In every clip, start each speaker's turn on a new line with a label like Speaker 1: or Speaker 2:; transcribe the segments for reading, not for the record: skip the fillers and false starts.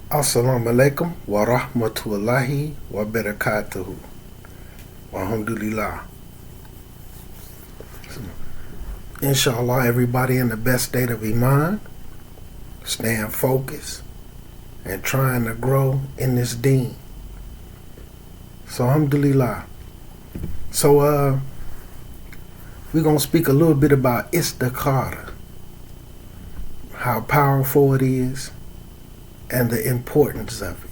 Speaker 1: Assalamu alaikum wa rahmatullahi wa barakatuhu. Alhamdulillah. Inshallah, everybody in the best state of Iman, staying focused and trying to grow in this deen. So, Alhamdulillah. So, we're going to speak a little bit about istikhara, how powerful it is, and the importance of it.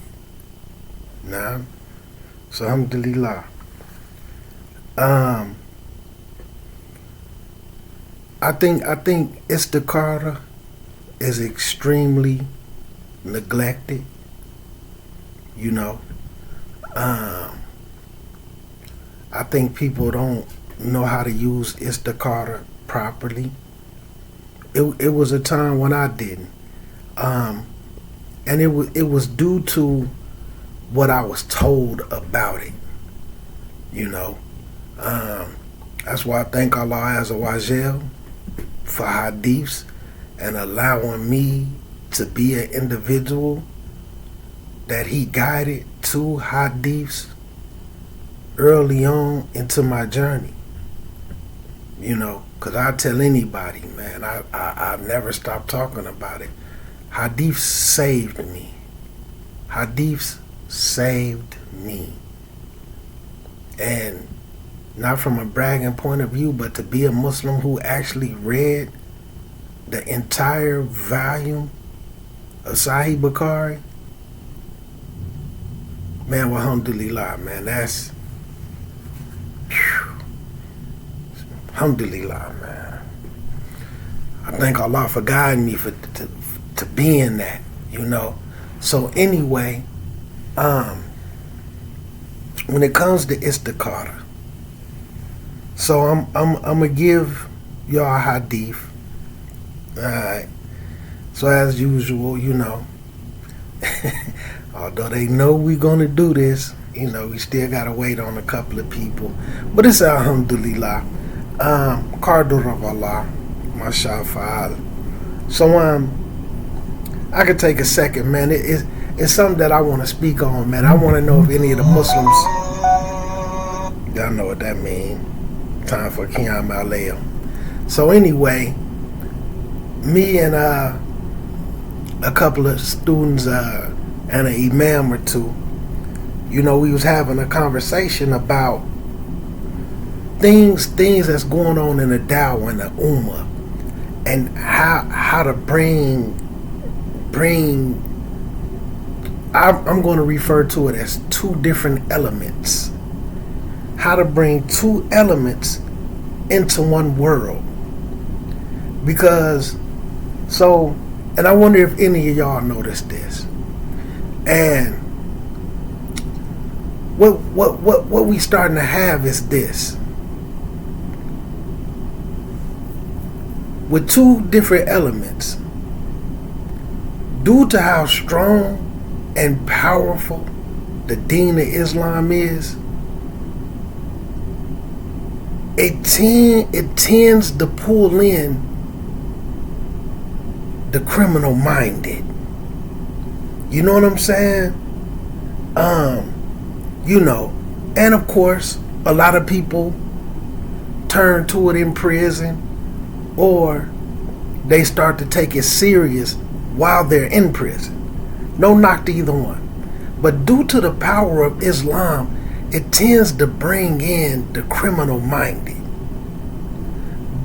Speaker 1: Now, so Alhamdulillah. I think istikhara is extremely neglected. You know, I think people don't know how to use istikhara properly. It was a time when I didn't, and it was due to what I was told about it. You know, that's why I thank Allah Azza wa Jal for hadiths and allowing me to be an individual that He guided to hadiths early on into my journey. You know, because I tell anybody, man, I never stop talking about it. Hadiths saved me. Hadiths saved me. And not from a bragging point of view, but to be a Muslim who actually read the entire volume of Sahih Bukhari, man, alhamdulillah, man, that's, alhamdulillah, man. I thank Allah for guiding me to be in that, you know. So anyway, when it comes to istikhara, so I'm gonna give y'all a hadith. Alright. So as usual, you know, although they know we're gonna do this, you know, we still gotta wait on a couple of people. But it's alhamdulillah. Qadr of Allah, masha fa'al. So I could take a second, man. It's something that I want to speak on, man. I want to know if any of the Muslims, y'all know what that means. Time for Qiyam al-Layl. So anyway, me and a couple of students and an imam or two, you know, we was having a conversation about things that's going on in the Dawah and the Ummah, and how to bring I'm going to refer to it as two different elements. How to bring two elements into one world. Because, so, and I wonder if any of y'all noticed this. And what we starting to have is this. With two different elements, due to how strong and powerful the Deen of Islam is, it tends to pull in the criminal minded. You know what I'm saying? You know, and of course, a lot of people turn to it in prison, or they start to take it serious while they're in prison. No knock to either one. But due to the power of Islam, it tends to bring in the criminal minded.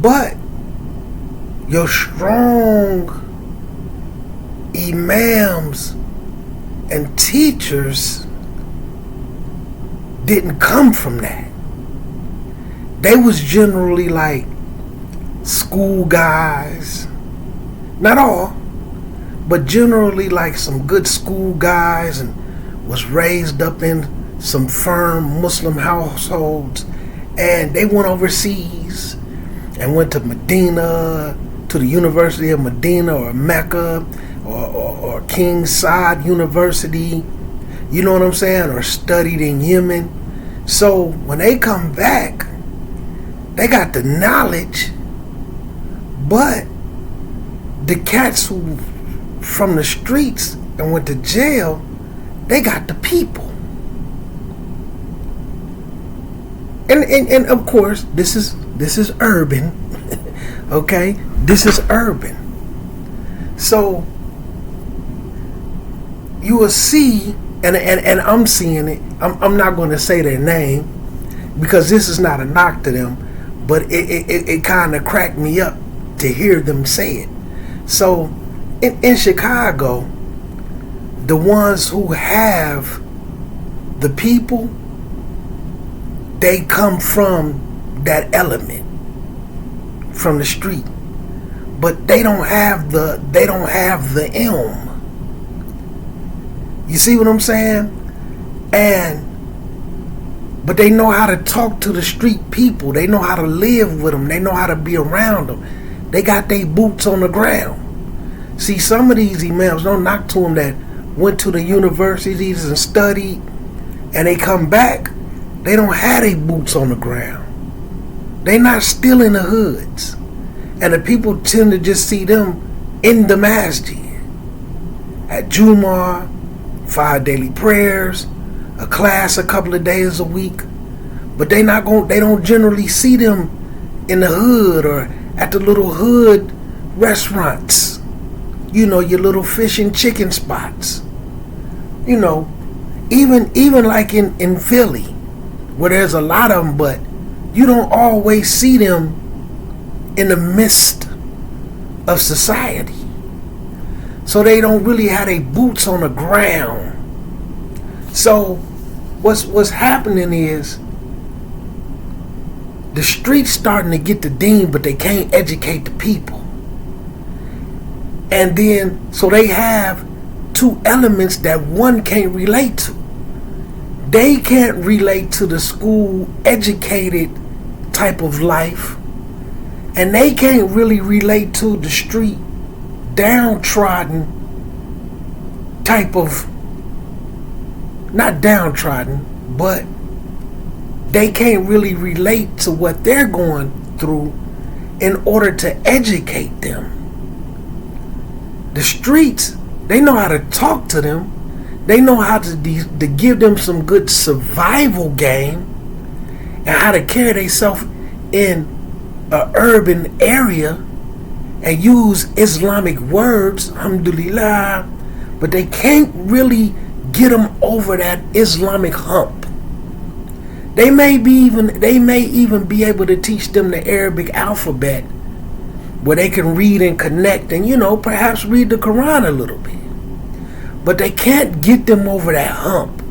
Speaker 1: But your strong imams and teachers didn't come from that. They was generally like school guys. Not all, but generally like some good school guys, and was raised up in some firm Muslim households, and they went overseas and went to Medina, to the University of Medina or Mecca or King Saud University, you know what I'm saying, or studied in Yemen. So when they come back, they got the knowledge, but the cats who from the streets and went to jail, they got the people. And of course, this is urban. Okay? This is urban. So you will see, and I'm seeing it. I'm not going to say their name because this is not a knock to them, but it kind of cracked me up to hear them say it. So in Chicago, the ones who have the people, they come from that element, from the street, but they don't have the elm. You see what I'm saying? But they know how to talk to the street people. They know how to live with them. They know how to be around them. They got their boots on the ground. See, some of these imams, don't knock to them that went to the universities and studied, and they come back, they don't have their boots on the ground. They not still in the hoods. And the people tend to just see them in the masjid. At Jumu'ah, 5 daily prayers, a class a couple of days a week. But they don't generally see them in the hood or at the little hood restaurants. You know, your little fish and chicken spots. You know, even like in Philly, where there's a lot of them, but you don't always see them in the midst of society. So they don't really have their boots on the ground. So what's happening is the streets starting to get the deen, but they can't educate the people. And then so they have two elements that one can't relate to. They can't relate to the school educated type of life, and they can't really relate to the street downtrodden type of, not downtrodden, but they can't really relate to what they're going through in order to educate them. The streets, they know how to talk to them. They know how to give them some good survival game and how to carry themselves in an urban area and use Islamic words, alhamdulillah, but they can't really get them over that Islamic hump. They may even be able to teach them the Arabic alphabet where they can read and connect and, perhaps read the Quran a little bit. But they can't get them over that hump.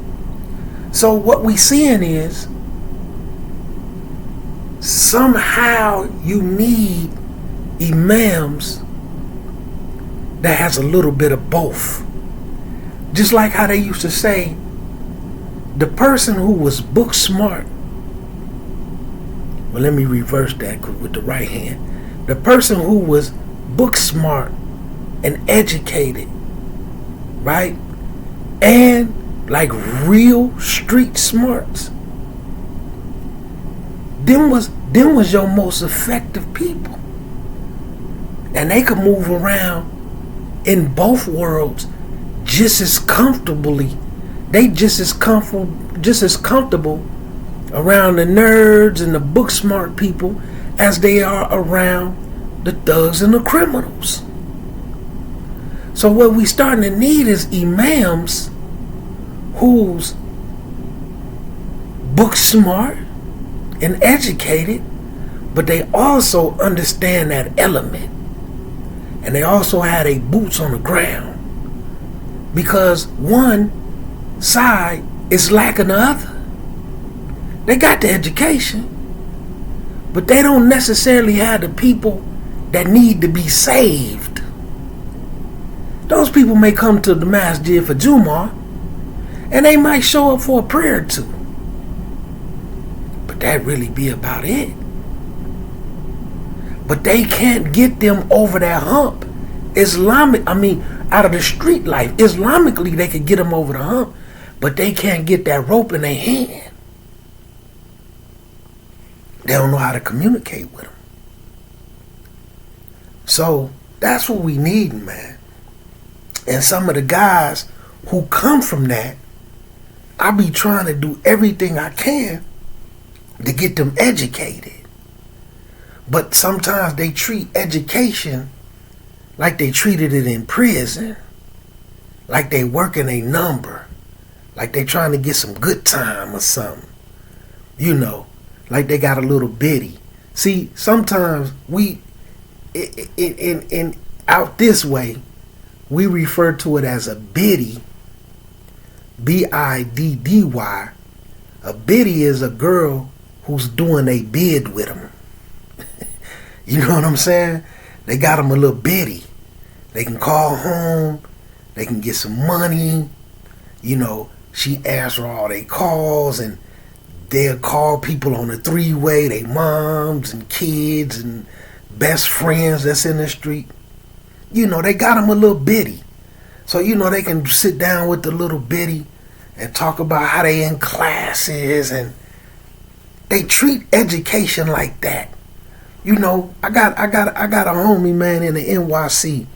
Speaker 1: So what we seeing is somehow you need imams that has a little bit of both. Just like how they used to say, the person who was book smart, well, let me reverse that with the right hand. The person who was book smart and educated, right? And like real street smarts, them was your most effective people. And they could move around in both worlds just as comfortably. They just as comfortable around the nerds and the book smart people as they are around the thugs and the criminals. So what we starting to need is imams who's book smart and educated, but they also understand that element. And they also have their boots on the ground. Because one side is lacking the other. They got the education, but they don't necessarily have the people that need to be saved. Those people may come to the masjid for Jumu'ah, and they might show up for a prayer or two. But that really be about it. But they can't get them over that hump. Out of the street life. Islamically, they could get them over the hump, but they can't get that rope in their hand. They don't know how to communicate with them. So that's what we need, man. And some of the guys who come from that, I be trying to do everything I can to get them educated. But sometimes they treat education like they treated it in prison. Like they working a number. Like they trying to get some good time or something. You know, like they got a little bitty. See, sometimes we, in out this way, we refer to it as a biddy. B-I-D-D-Y. A biddy is a girl who's doing a bid with them. You know what I'm saying? They got them a little bitty. They can call home. They can get some money. You know, she answers all their calls, and they'll call people on the three-way, they moms and kids and best friends that's in the street. You know, they got them a little bitty. So, you know, they can sit down with the little bitty and talk about how they in classes, and they treat education like that. You know, I got a homie, man, in the NYC,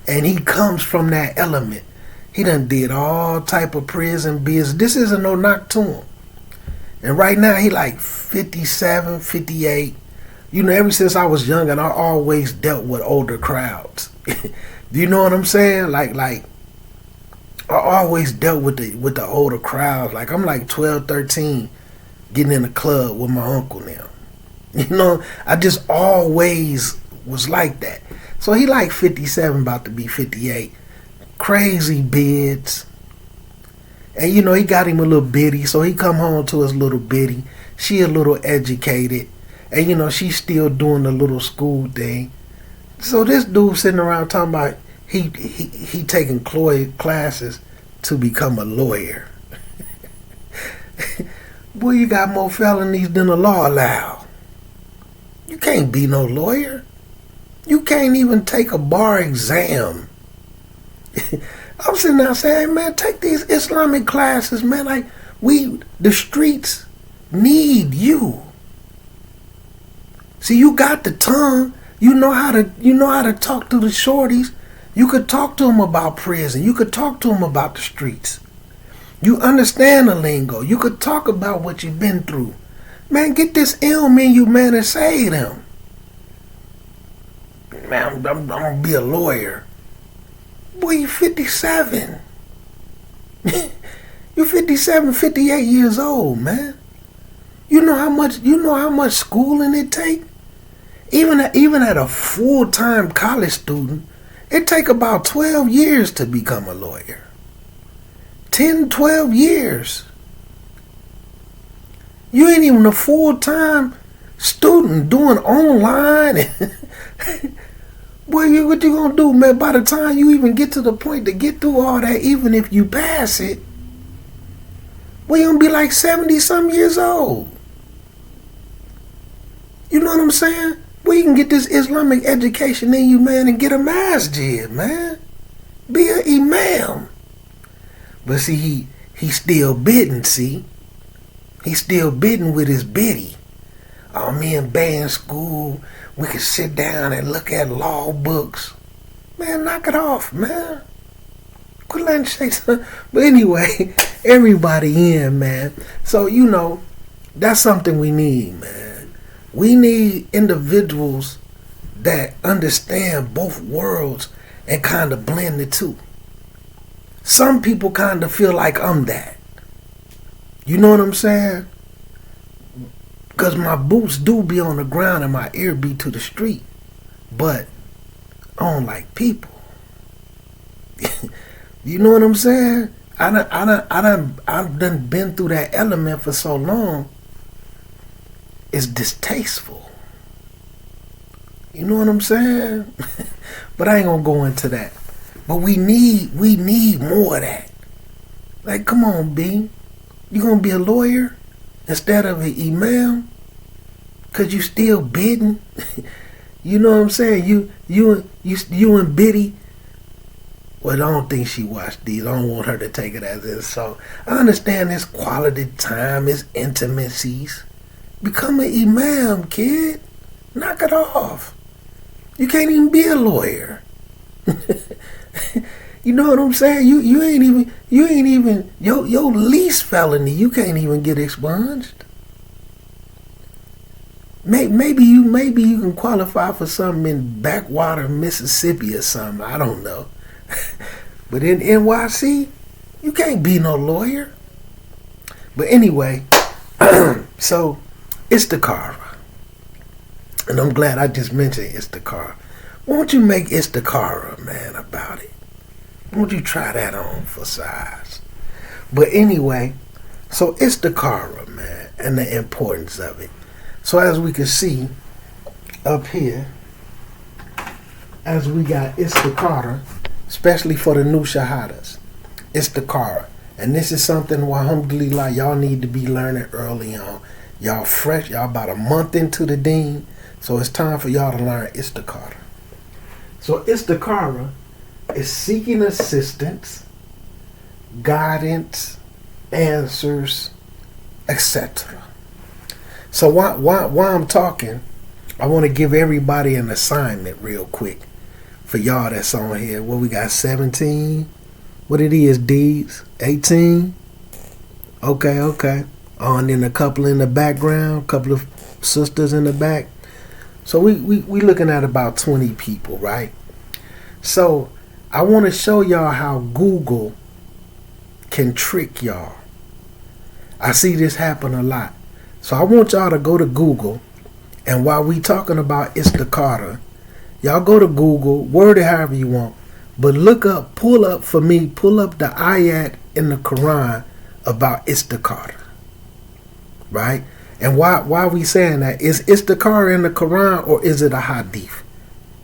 Speaker 1: and he comes from that element. He done did all type of prison business. This isn't no knock to him. And right now he like 57, 58. You know, ever since I was young, and I always dealt with older crowds. Do you know what I'm saying? Like I always dealt with the older crowds. Like I'm like 12, 13, getting in the club with my uncle now. You know, I just always was like that. So he like 57, about to be 58. Crazy bids. And you know, he got him a little bitty, so he come home to his little bitty. She a little educated. And you know, she's still doing the little school thing. So this dude sitting around talking about he taking classes to become a lawyer. Boy, you got more felonies than the law allow. You can't be no lawyer. You can't even take a bar exam. I'm sitting there saying, hey, man, take these Islamic classes, man. Like, the streets need you. See, you got the tongue. You know how to talk to the shorties. You could talk to them about prison. You could talk to them about the streets. You understand the lingo. You could talk about what you've been through. Man, get this ilm in you, man, and save them. Man, I'm going to be a lawyer. Boy, you 57. You 57, 58 years old, man. You know how much schooling it take? Even at a full-time college student, it take about 12 years to become a lawyer. 10, 12 years. You ain't even a full-time student doing online. Boy, what you gonna do, man? By the time you even get to the point to get through all that, even if you pass it, well, you gonna be like 70-some years old. You know what I'm saying? Well, you can get this Islamic education in you, man, and get a masjid, man. Be an imam. But see, he still bidding, see? He's still bidding with his biddy. Oh, me and Bay in school, we could sit down and look at law books. Man, knock it off, man. Quit letting Shakespeare. But anyway, everybody in, man. So, you know, that's something we need, man. We need individuals that understand both worlds and kind of blend the two. Some people kind of feel like I'm that. You know what I'm saying? Because my boots do be on the ground and my ear be to the street. But I don't like people. You know what I'm saying? I've done been through that element for so long. It's distasteful. You know what I'm saying? But I ain't gonna go into that. But we need more of that. Like, come on, B. You gonna be a lawyer instead of an imam? Cause you still bidding? You know what I'm saying? You and Biddy. Well, I don't think she watched these. I don't want her to take it as is. So I understand this quality time, this intimacies. Become an imam, kid. Knock it off. You can't even be a lawyer. You know what I'm saying? You ain't even your least felony. You can't even get expunged. Maybe you can qualify for something in backwater Mississippi or something. I don't know. But in NYC, you can't be no lawyer. But anyway, so Istakara. And I'm glad I just mentioned Istakara. Won't you make Istakara, man, about it? Won't you try that on for size? But anyway, so Istakara, man, and the importance of it. So as we can see up here, as we got Istakara, especially for the new shahadas, Istakara. And this is something, alhamdulillah, y'all need to be learning early on. Y'all fresh, y'all about a month into the deen, so it's time for y'all to learn Istakara. So Istakara is seeking assistance, guidance, answers, etc. So while I'm talking, I want to give everybody an assignment real quick for y'all that's on here. What we got, 17? What it is, D's? 18? Okay. Oh, and then a couple in the background, couple of sisters in the back. So we looking at about 20 people, right? So I want to show y'all how Google can trick y'all. I see this happen a lot. So I want y'all to go to Google, and while we talking about Istakara, y'all go to Google, word it however you want, but pull up the ayat in the Quran about Istakara, right? And why we saying that? Is Istakara in the Quran or is it a hadith?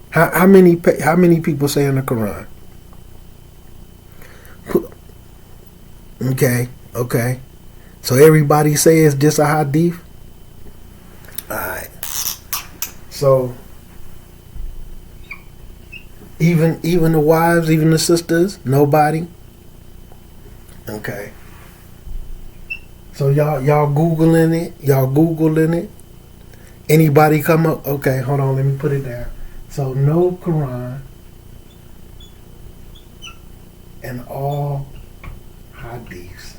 Speaker 1: How many people say in the Quran? Okay. So everybody says just a hadith? Alright. So even the wives, even the sisters, nobody? Okay. So y'all Googling it? Anybody come up? Okay, hold on, let me put it down. So no Quran and all hadiths.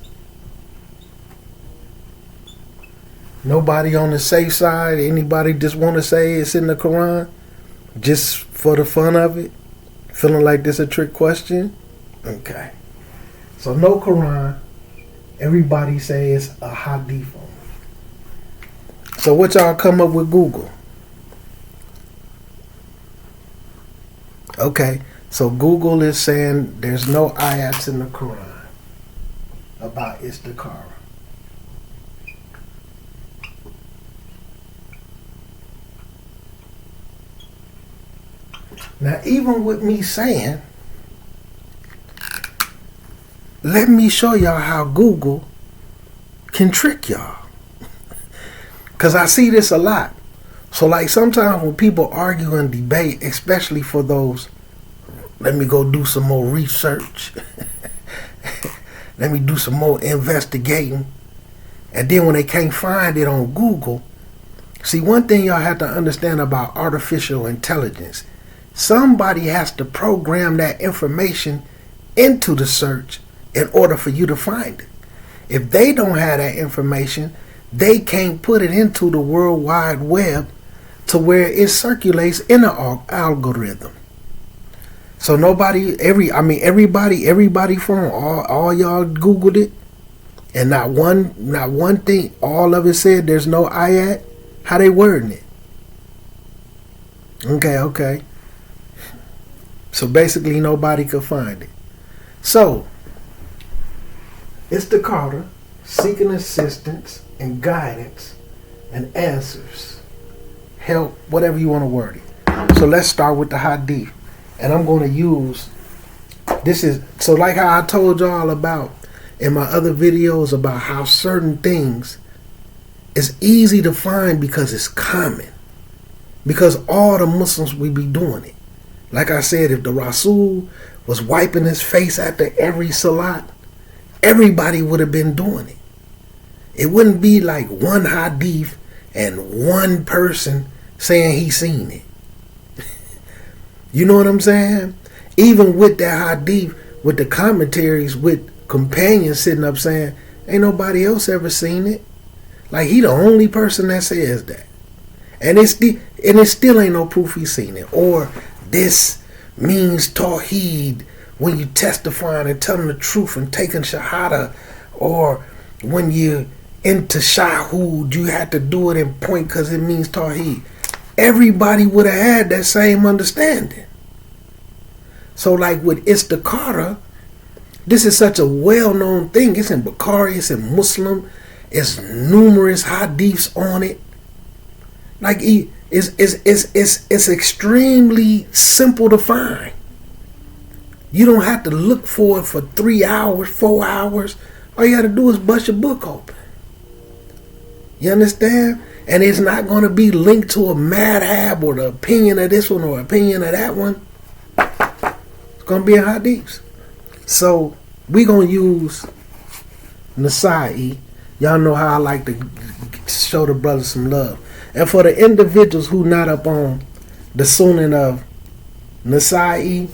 Speaker 1: Nobody on the safe side? Anybody just want to say it's in the Quran? Just for the fun of it? Feeling like this a trick question? Okay. So no Quran. Everybody say it's a hadith. So what y'all come up with Google? Okay. So Google is saying there's no ayats in the Quran about Istakara. Now, even with me saying, let me show y'all how Google can trick y'all. Because I see this a lot. So, like, sometimes when people argue and debate, especially for those, let me go do some more research. Let me do some more investigating. And then when they can't find it on Google, see, one thing y'all have to understand about artificial intelligence, somebody has to program that information into the search in order for you to find it. If they don't have that information, they can't put it into the World Wide Web to where it circulates in an algorithm. So everybody from all y'all Googled it, and not one thing, all of it said there's no ayat. How they wording it? Okay. So basically nobody could find it. So Istakara, seeking assistance and guidance and answers, help, whatever you want to word it. So let's start with the hadith. And I'm going to use, so like how I told y'all about in my other videos about how certain things is easy to find because it's common. Because all the Muslims we be doing it. Like I said, if the Rasul was wiping his face after every salat, everybody would have been doing it. It wouldn't be like one hadith and one person saying he seen it. You know what I'm saying? Even with that hadith, with the commentaries with companions sitting up saying, ain't nobody else ever seen it. Like, he the only person that says that. And it still ain't no proof he seen it. Or this means tawheed when you testifying and telling the truth and taking shahada. Or when you into shahud, you had to do it in point because it means tawheed. Everybody would have had that same understanding. So like with istikhara, this is such a well-known thing. It's in Bukhari, it's in Muslim, it's numerous hadiths on it. Like it's extremely simple to find. You don't have to look for it for 3 hours, 4 hours. All you got to do is bust your book open. You understand? And it's not going to be linked to a madhab or the opinion of this one or opinion of that one. It's going to be in hadiths. So we going to use Nasa'i. Y'all know how I like to show the brothers some love. And for the individuals who not up on the Sunan of Nasa'i,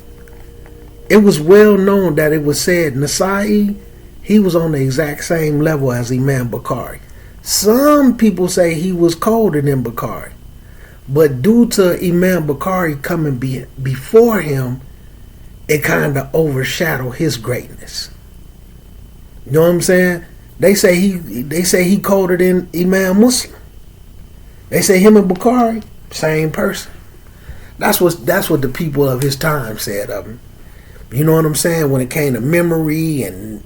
Speaker 1: it was well known that it was said Nasa'i, he was on the exact same level as Imam Bukhari. Some people say he was colder than Bukhari. But due to Imam Bukhari coming before him, it kind of overshadowed his greatness. You know what I'm saying? They say he colder than Imam Muslim. They say him and Bukhari, same person. That's what the people of his time said of him. You know what I'm saying? When it came to memory and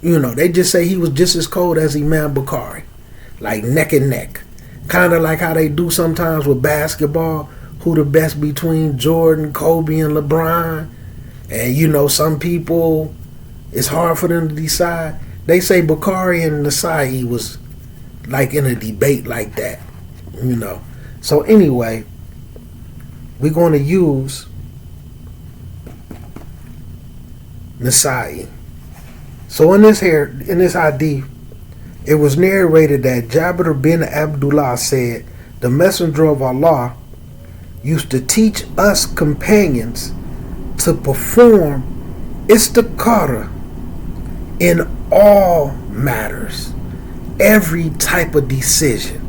Speaker 1: you know, they just say he was just as cold as Imam Bukhari. Like neck and neck. Kind of like how they do sometimes with basketball. Who the best between Jordan, Kobe, and LeBron. And you know, some people, it's hard for them to decide. They say Bukhari and Nasa'i was like in a debate like that. You know. So anyway, we're going to use Nasa'i. So in this hadith, it was narrated that Jabir bin Abdullah said, the Messenger of Allah used to teach us companions to perform istikhara in all matters, every type of decision,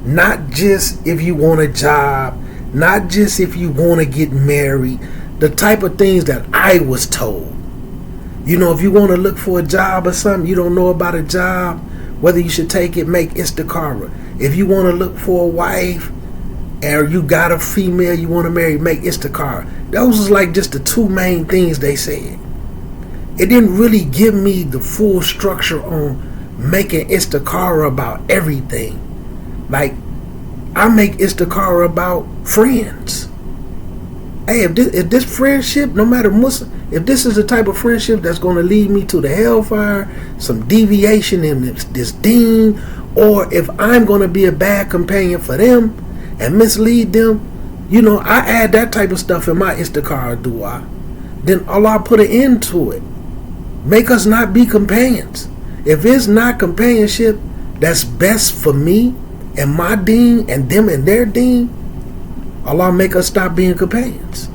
Speaker 1: not just if you want a job, not just if you want to get married, the type of things that I was told. You know, if you want to look for a job or something, you don't know about a job, whether you should take it, make istikhara. If you want to look for a wife, or you got a female you want to marry, make istikhara. Those was like just the two main things they said. It didn't really give me the full structure on making istikhara about everything. Like, I make istikhara about friends. Hey, if this friendship, no matter Muslim, if this is the type of friendship that's going to lead me to the hellfire, some deviation in this deen, or if I'm going to be a bad companion for them and mislead them, you know, I add that type of stuff in my istikhara dua. Then Allah put an end to it. Make us not be companions. If it's not companionship that's best for me and my deen and them and their deen, Allah make us stop being companions.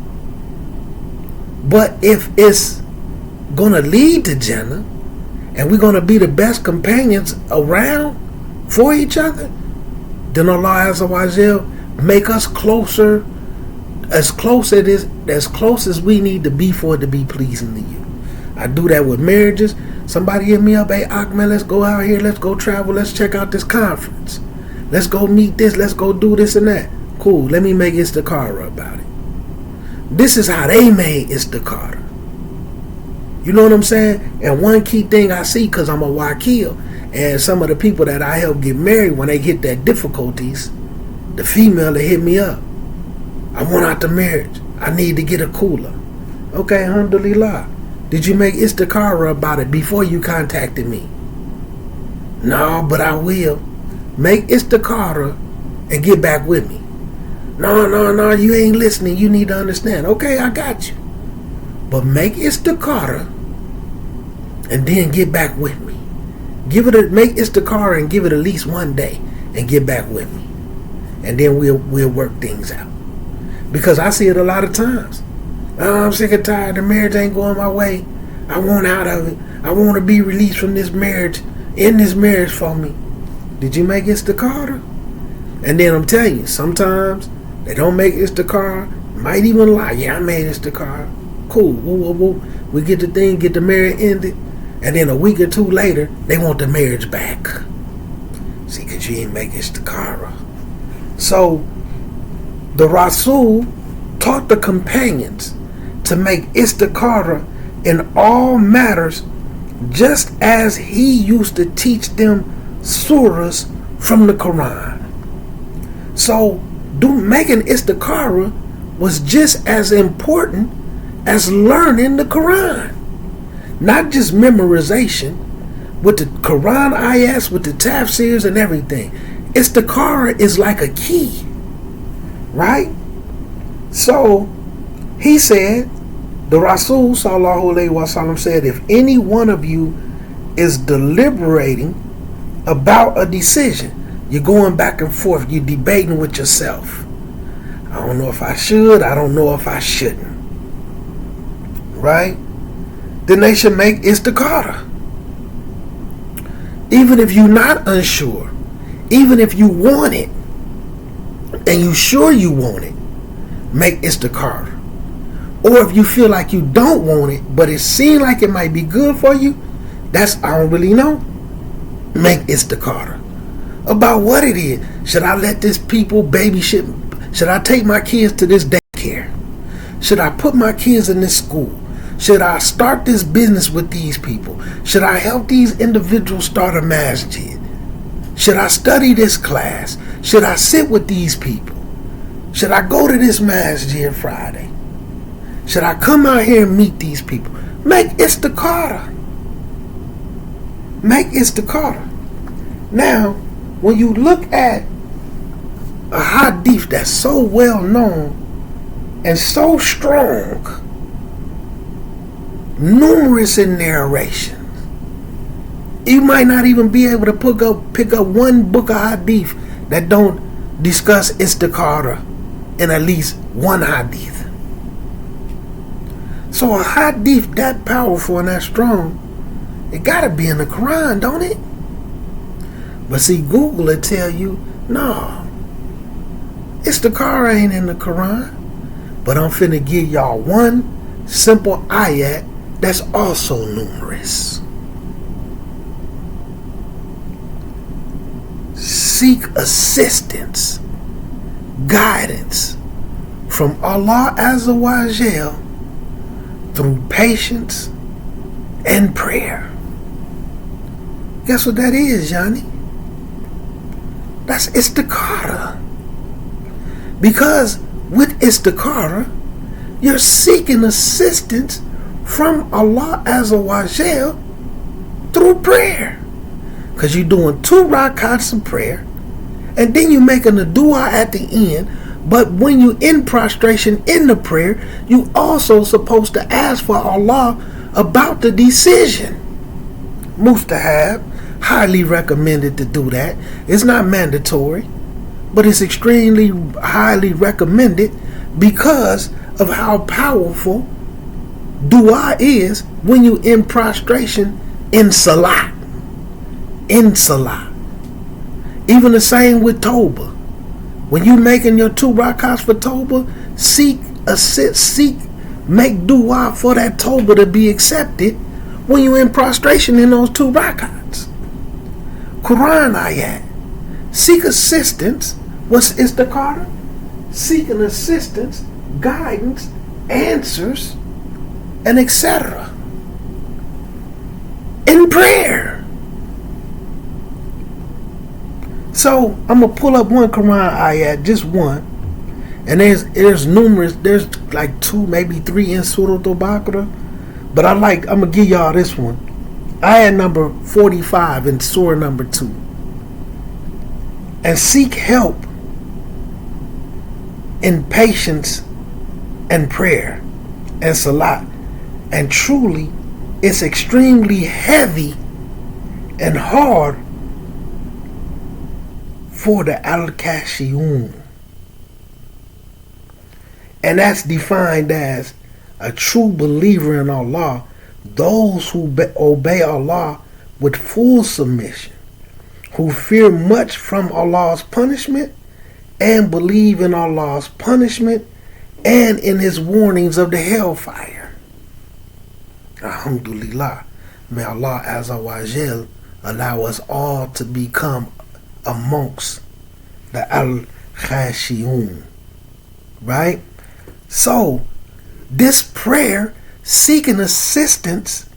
Speaker 1: But if it's gonna lead to Jannah and we're gonna be the best companions around for each other, then Allah Azza wa Jal make us closer, as close as we need to be for it to be pleasing to you. I do that with marriages. Somebody hit me up, hey Ahmed, let's go out here, let's go travel, let's check out this conference, let's go meet this, let's go do this and that. Cool, let me make istikhara about it. This is how they made istikhara. You know what I'm saying? And one key thing I see, because I'm a wakil, and some of the people that I help get married, when they hit their difficulties, the female that hit me up, I want out the marriage, I need to get a cooler. Okay, alhamdulillah. Did you make istikhara about it before you contacted me? No, but I will. Make istikhara and get back with me. No, you ain't listening. You need to understand. Okay, I got you. But make istikhara and then get back with me. Make istikhara and give it at least one day and get back with me. And then we'll work things out. Because I see it a lot of times. I'm sick and tired. The marriage ain't going my way. I want out of it. I want to be released from this marriage. End this marriage for me. Did you make istikara? And then I'm telling you, sometimes they don't make istikara. Might even lie. Yeah, I made istikara. Cool. Woo, woo, woo. We get the thing, get the marriage ended. And then a week or two later, they want the marriage back. See, because you didn't make istikara. So, the Rasul taught the companions to make istikara in all matters, just as he used to teach them surahs from the Quran. So, making istikara was just as important as learning the Quran. Not just memorization, with the Quran ayats, with the tafsirs and everything. Istikara is like a key, right? So, he said, the Rasul sallallahu alaihi wasallam said, if any one of you is deliberating about a decision, you're going back and forth, you're debating with yourself. I don't know if I should, I don't know if I shouldn't. Right? Then they should make istikara. Even if you're not unsure, even if you want it, and you sure you want it, make istikara. Or if you feel like you don't want it, but it seems like it might be good for you, that's, I don't really know, make istikara. About what it is. Should I let this people babysit? Should I take my kids to this daycare? Should I put my kids in this school? Should I start this business with these people? Should I help these individuals start a masjid? Should I study this class? Should I sit with these people? Should I go to this masjid Friday? Should I come out here and meet these people? Make istikara. Make istikara. Now, when you look at a hadith that's so well known and so strong, numerous in narrations, you might not even be able to pick up one book of hadith that don't discuss istikara in at least one hadith. So a hadith that powerful and that strong, it gotta be in the Quran, don't it? But see, Google will tell you, no, istikara ain't in the Quran. But I'm finna give y'all one simple ayat that's also numerous. Seek assistance, guidance from Allah Azza wa Jal through patience and prayer. Guess what that is, Johnny? That's istikara. Because with istikara, you're seeking assistance from Allah Azza wa Jal through prayer. Because you're doing 2 rakats of prayer, and then you're making a dua at the end. But when you're in prostration in the prayer, you also supposed to ask for Allah about the decision. Mustahab, highly recommended to do that. It's not mandatory, but it's extremely highly recommended because of how powerful dua is when you in prostration in salah. In salah. Even the same with Tawbah. When you making your 2 rakats for Tawbah, make dua for that Tawbah to be accepted when you in prostration in those 2 rakats. Quran ayat. Seek assistance. What's istikara? Seeking assistance, guidance, answers, and etc. in prayer. So I'm gonna pull up one Quran ayat, just one, and there's numerous. There's like 2, maybe 3 in Surah Al-Baqarah, but I'm gonna give y'all this one. Ayat number 45 in Surah number 2. And seek help in patience and prayer and salat. And truly, it's extremely heavy and hard for the al-Khashi'un. And that's defined as a true believer in Allah, those who obey Allah with full submission, who fear much from Allah's punishment and believe in Allah's punishment and in his warnings of the hellfire. Alhamdulillah. May Allah Azza wa Jal allow us all to become amongst the Al-Khashiyun. Right? So, this prayer, seeking assistance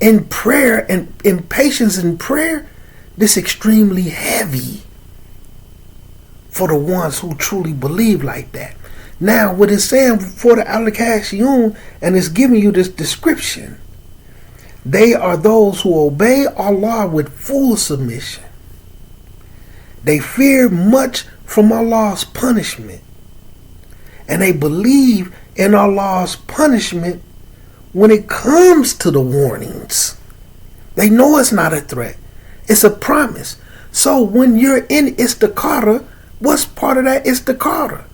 Speaker 1: in prayer and in patience in prayer, this extremely heavy for the ones who truly believe like that. Now, what it's saying for the Al-Khashiyun, and it's giving you this description, they are those who obey Allah with full submission. They fear much from Allah's punishment, and they believe in Allah's punishment when it comes to the warnings. They know it's not a threat. It's a promise. So when you're in istikhara, what's part of that istikhara?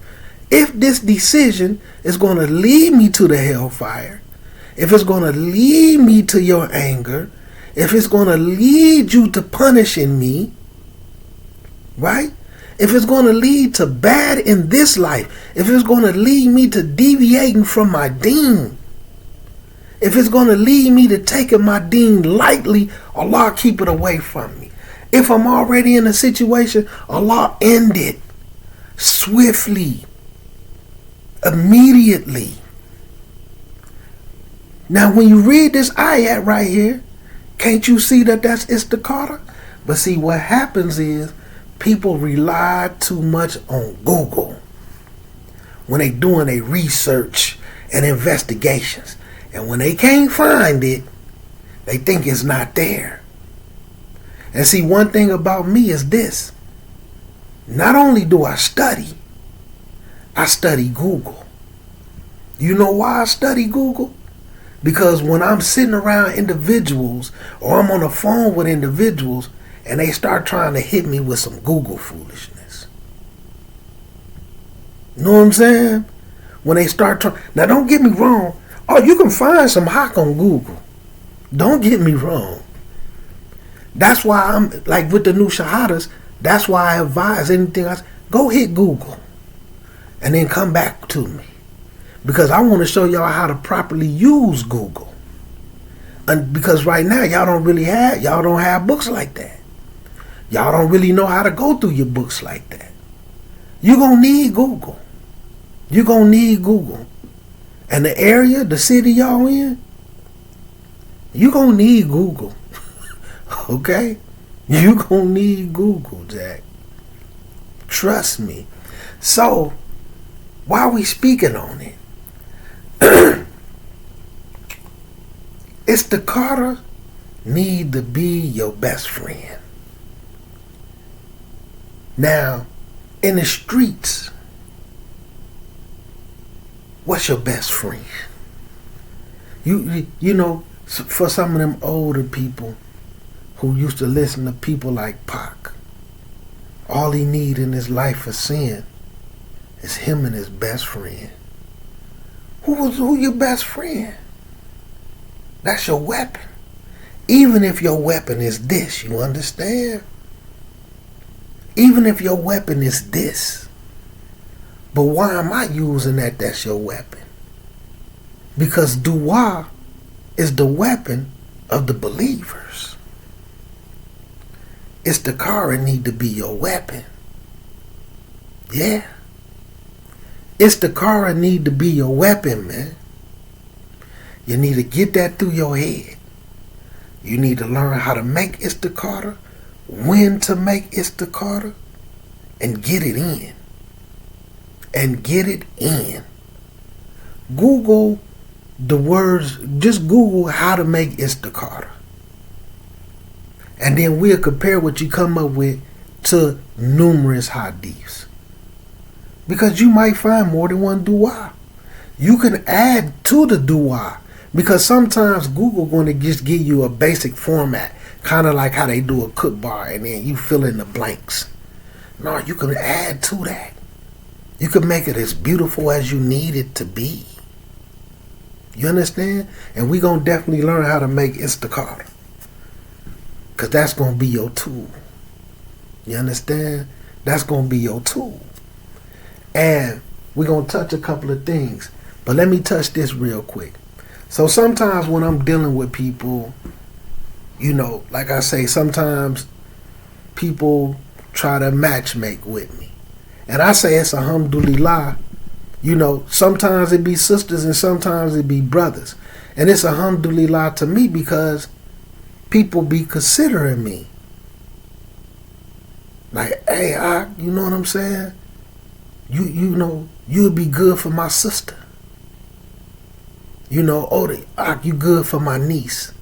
Speaker 1: If this decision is going to lead me to the hellfire, if it's going to lead me to your anger, if it's going to lead you to punishing me, right? If it's going to lead to bad in this life, if it's going to lead me to deviating from my deen, if it's going to lead me to taking my deen lightly, Allah keep it away from me. If I'm already in a situation, Allah end it swiftly, immediately. Now, when you read this ayat right here, can't you see that that's istikhara? But see, what happens is people rely too much on Google when they doing their research and investigations. And when they can't find it, they think it's not there. And see, one thing about me is this. Not only do I study Google. You know why I study Google? Because when I'm sitting around individuals or I'm on the phone with individuals and they start trying to hit me with some Google foolishness. You know what I'm saying? When they start trying. Now, don't get me wrong. Oh, you can find some hawk on Google. Don't get me wrong. That's why I'm like with the new shahadas. That's why I advise anything else. Go hit Google and then come back to me. Because I want to show y'all how to properly use Google. And because right now y'all don't have books like that. Y'all don't really know how to go through your books like that. You're going to need Google. You're going to need Google. And the area, the city y'all in, you're going to need Google. Okay? You're going to need Google, Jack. Trust me. So, why are we speaking on it? Istikhara need to be your best friend. Now, in the streets, what's your best friend? You know, for some of them older people who used to listen to people like Pac, all he need in his life for sin is him and his best friend. Who your best friend? That's your weapon. Even if your weapon is this, you understand? Even if your weapon is this. But why am I using that? That's your weapon. Because dua is the weapon of the believers. Istikhara need to be your weapon. Yeah. Istikhara need to be your weapon, man. You need to get that through your head. You need to learn how to make istikhara, when to make istikhara, and get it in. And get it in. Google the words, just Google how to make istikhara. And then we'll compare what you come up with to numerous hadiths. Because you might find more than one dua. You can add to the dua. Because sometimes Google going to just give you a basic format. Kind of like how they do a cook bar and then you fill in the blanks. No, you can add to that. You can make it as beautiful as you need it to be. You understand? And we gonna definitely learn how to make istikara. Because that's gonna be your tool. You understand? That's gonna be your tool. And we're gonna touch a couple of things. But let me touch this real quick. So sometimes when I'm dealing with people, you know, like I say, sometimes people try to matchmake with me. And I say it's alhamdulillah. You know, sometimes it be sisters and sometimes it be brothers. And it's alhamdulillah to me because people be considering me. Like, hey, you know what I'm saying? You know, you'd be good for my sister. You know, you good for my niece.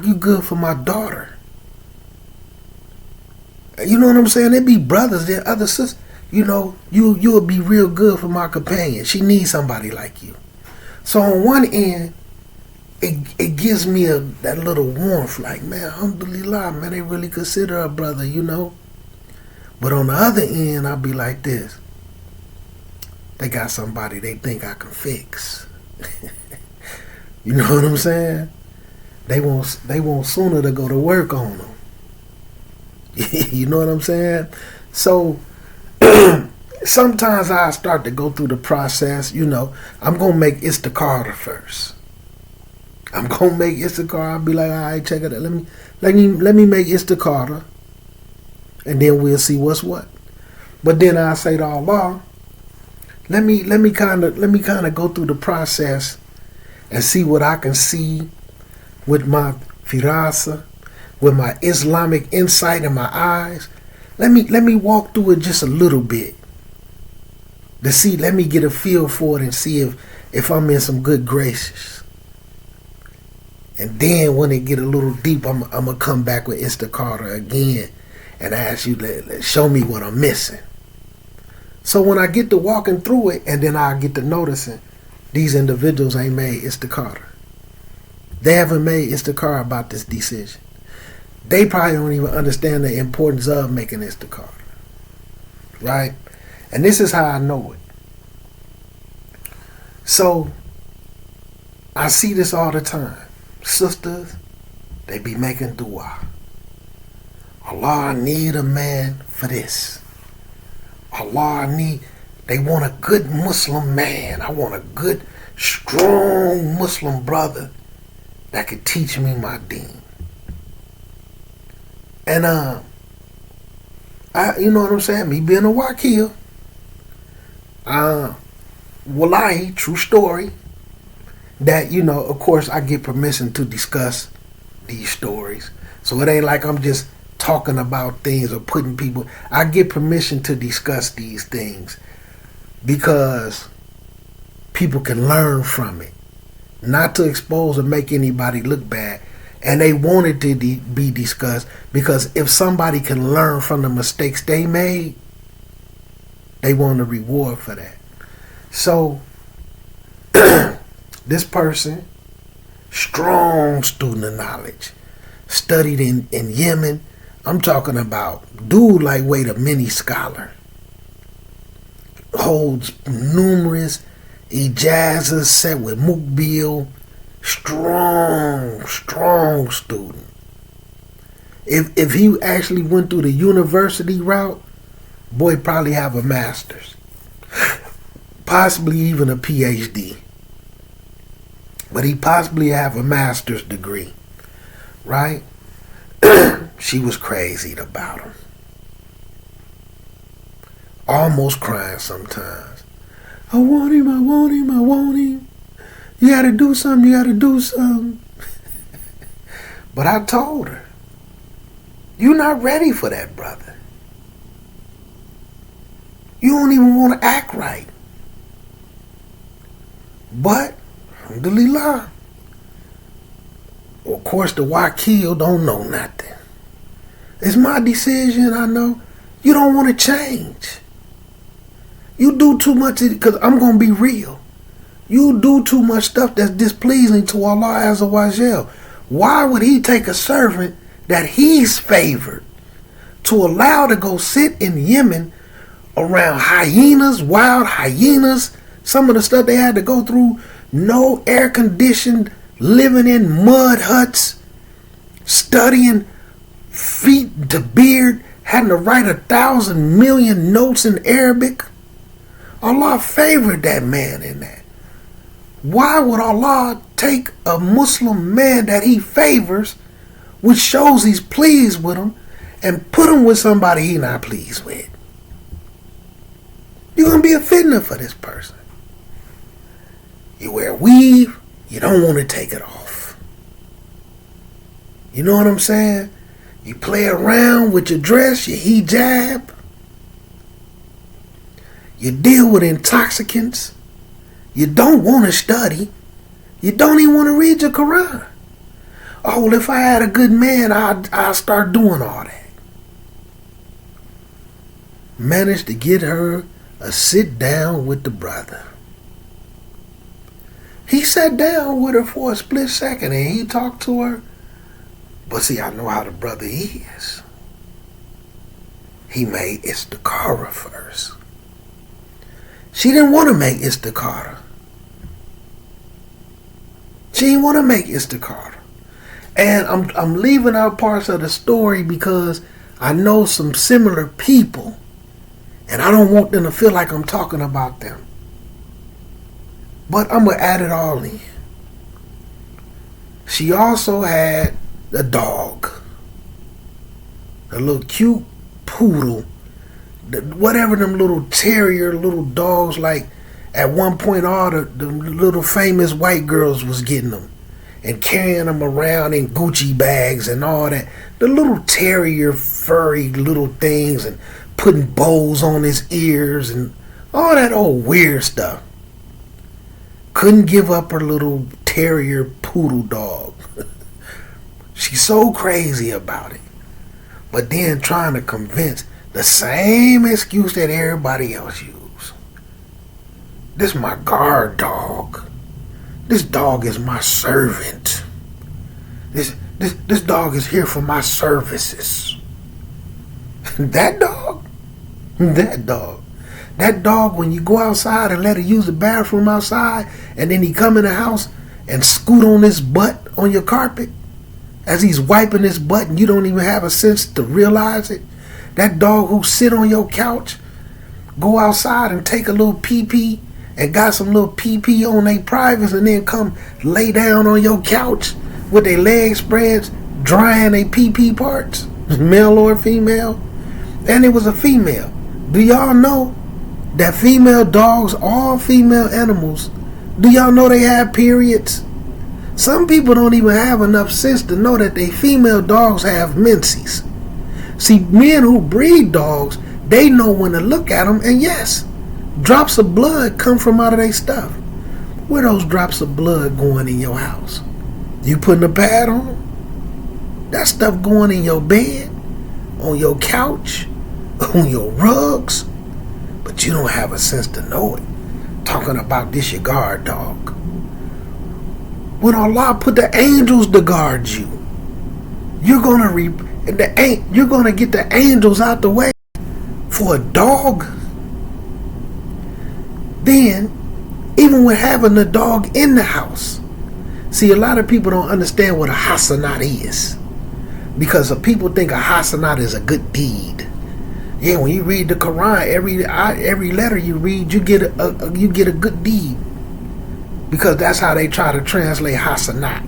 Speaker 1: You good for my daughter. You know what I'm saying? There be brothers, there other sisters. You know, you would be real good for my companion. She needs somebody like you. So on one end, it gives me that little warmth, like, man, alhamdulillah, man, they really consider a brother, you know. But on the other end, I'll be like this. They got somebody they think I can fix. You know what I'm saying? They want sooner to go to work on them. You know what I'm saying? So sometimes I start to go through the process. You know, I'm gonna make istikara first. I'm gonna make istikara. I'll be like, all right, check it out. Let me make istikara, and then we'll see what's what. But then I say to Allah, let me kind of go through the process and see what I can see with my firasa, with my Islamic insight in my eyes. Let me walk through it just a little bit to see. Let me get a feel for it and see if I'm in some good graces. And then when it get a little deep, I'm gonna come back with istikara again and ask you to show me what I'm missing. So when I get to walking through it, and then I get to noticing these individuals ain't made istikara. They haven't made istikara about this decision. They probably don't even understand the importance of making istikara. Right? And this is how I know it. So I see this all the time. Sisters, they be making dua. Allah, I need a man for this. Allah, they want a good Muslim man. I want a good, strong Muslim brother that could teach me my deen. And you know what I'm saying? Me being a wakil, wallahi, true story, that, you know, of course I get permission to discuss these stories. So it ain't like I'm just talking about things or putting people. I get permission to discuss these things because people can learn from it, not to expose or make anybody look bad. And they want it to be discussed because if somebody can learn from the mistakes they made, they want a reward for that. So this person, strong student of knowledge, studied in Yemen. I'm talking about dude lightweight, a mini scholar, holds numerous ijazas, set with mukbil. Strong student. If he actually went through the university route, boy, probably have a master's, possibly even a PhD. But he possibly have a master's degree, right? She was crazy about him, almost crying sometimes. I want him, I want him, I want him. You gotta do something, you gotta do something. But I told her, you're not ready for that, brother. You don't even want to act right. But, alhamdulillah, of course the wakil don't know nothing. It's my decision, I know. You don't want to change. You do too much, because I'm going to be real. You do too much stuff that's displeasing to Allah Azza wa Jal. Why would he take a servant that he's favored to allow to go sit in Yemen around hyenas, wild hyenas, some of the stuff they had to go through no air conditioned, living in mud huts, studying feet to beard, having to write 1,000 million notes in Arabic. Allah favored that man in that. Why would Allah take a Muslim man that he favors, which shows he's pleased with him, and put him with somebody he's not pleased with? You're going to be a fitna for this person. You wear weave, you don't want to take it off. You know what I'm saying? You play around with your dress, your hijab. You deal with intoxicants. You don't want to study. You don't even want to read your Quran. Oh, well, if I had a good man, I'd start doing all that. Managed to get her a sit down with the brother. He sat down with her for a split second and he talked to her. But see, I know how the brother is. He made istikhara first. She didn't want to make istikhara. She didn't want to make istikhara. And I'm leaving out parts of the story because I know some similar people. And I don't want them to feel like I'm talking about them. But I'm going to add it all in. She also had a dog. A little cute poodle. Whatever them little terrier little dogs, like at one point all the little famous white girls was getting them and carrying them around in Gucci bags and all that. The little terrier furry little things and putting bows on his ears and all that old weird stuff. Couldn't give up her little terrier poodle dog. She's so crazy about it. But then trying to convince the same excuse that everybody else use. This is my guard dog. This dog is my servant. This dog is here for my services. That dog? That dog. That dog, when you go outside and let her use the bathroom outside, and then he come in the house and scoot on his butt on your carpet as he's wiping his butt and you don't even have a sense to realize it. That dog who sit on your couch, go outside and take a little pee-pee and got some little pee-pee on their privates and then come lay down on your couch with their legs spread, drying their pee-pee parts, male or female. And it was a female. Do y'all know that female dogs, all female animals, do y'all know they have periods? Some people don't even have enough sense to know that they female dogs have menses. See, men who breed dogs, they know when to look at them, and yes, drops of blood come from out of their stuff. Where those drops of blood going in your house? You putting a pad on them? That stuff going in your bed, on your couch, on your rugs, but you don't have a sense to know it. Talking about this your guard dog. When Allah put the angels to guard you, you're gonna get the angels out the way for a dog. Then, even with having the dog in the house, see, a lot of people don't understand what a hasanat is, because people think a hasanat is a good deed. Yeah, when you read the Quran, every letter you read, you get a good deed, because that's how they try to translate hasanat,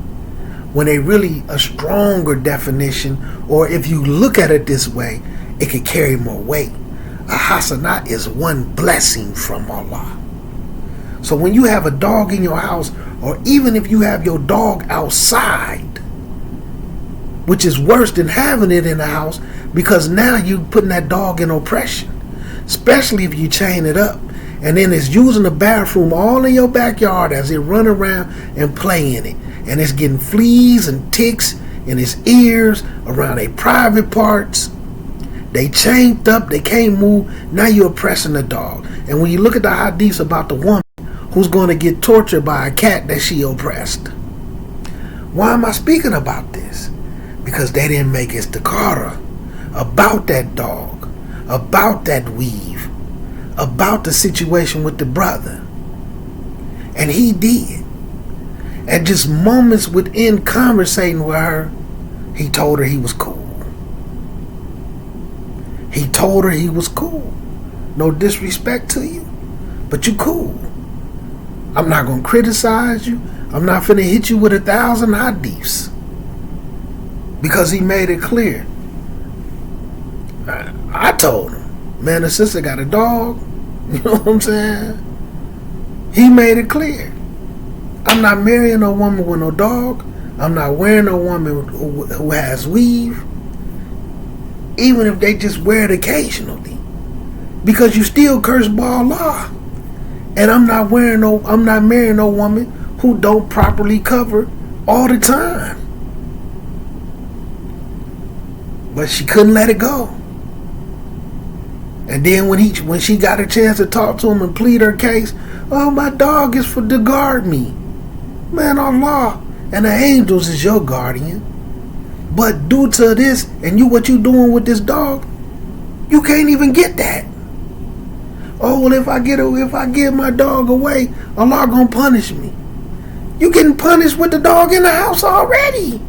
Speaker 1: when they really a stronger definition, or if you look at it this way, it could carry more weight. A hasanat is one blessing from Allah. So when you have a dog in your house, or even if you have your dog outside, which is worse than having it in the house, because now you're putting that dog in oppression, especially if you chain it up, and then it's using the bathroom all in your backyard as it run around and play in it, and it's getting fleas and ticks in its ears, around their private parts. They chained up, they can't move. Now you're oppressing the dog. And when you look at the hadiths about the woman who's going to get tortured by a cat that she oppressed, why am I speaking about this? Because they didn't make istikhara about that dog, about that weave, about the situation with the brother. And he did. And just moments within conversating with her, he told her he was cool. He told her he was cool. No disrespect to you, but you cool. I'm not going to criticize you. I'm not finna hit you with 1,000 hadiths. Because he made it clear. I told him, man, the sister got a dog. You know what I'm saying? He made it clear. I'm not marrying a woman with no dog. I'm not wearing a woman who has weave. Even if they just wear it occasionally. Because you still curse by Allah. And I'm not marrying no woman who don't properly cover all the time. But she couldn't let it go. And then when she got a chance to talk to him and plead her case, oh, my dog is to guard me. Man, Allah and the angels is your guardian. But due to this and what you doing with this dog, you can't even get that. Oh, well, if I give my dog away, Allah gonna punish me. You getting punished with the dog in the house already.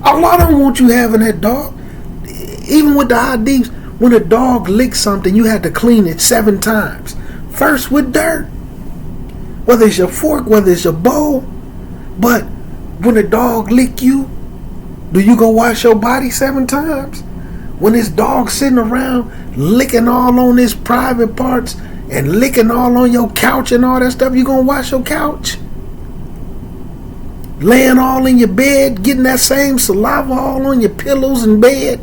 Speaker 1: Allah don't want you having that dog. Even with the hadiths, when a dog licks something, you had to clean it 7 times. First with dirt. Whether it's your fork, whether it's your bowl. But when a dog lick you, do you go wash your body 7 times? When this dog sitting around licking all on his private parts and licking all on your couch and all that stuff, you gonna wash your couch? Laying all in your bed, getting that same saliva all on your pillows and bed.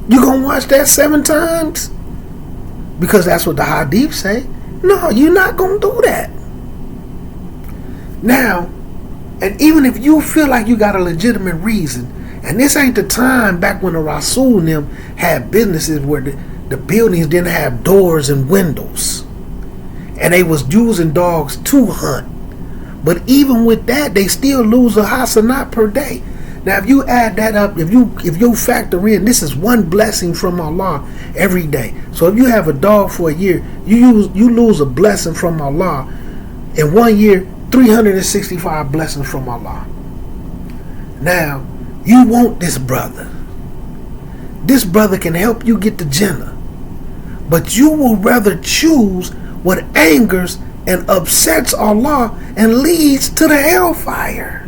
Speaker 1: You gonna wash that 7 times? Because that's what the hadith say. No, you're not gonna do that. Now, and even if you feel like you got a legitimate reason, and this ain't the time back when the Rasul and them had businesses where the buildings didn't have doors and windows, and they was using dogs to hunt. But even with that, they still lose a hasanat per day. Now, if you add that up, if you factor in, this is one blessing from Allah every day. So if you have a dog for a year, you lose a blessing from Allah. In 1 year, 365 blessings from Allah. Now, you want this brother. This brother can help you get to Jannah. But you will rather choose what angers and upsets Allah and leads to the hellfire.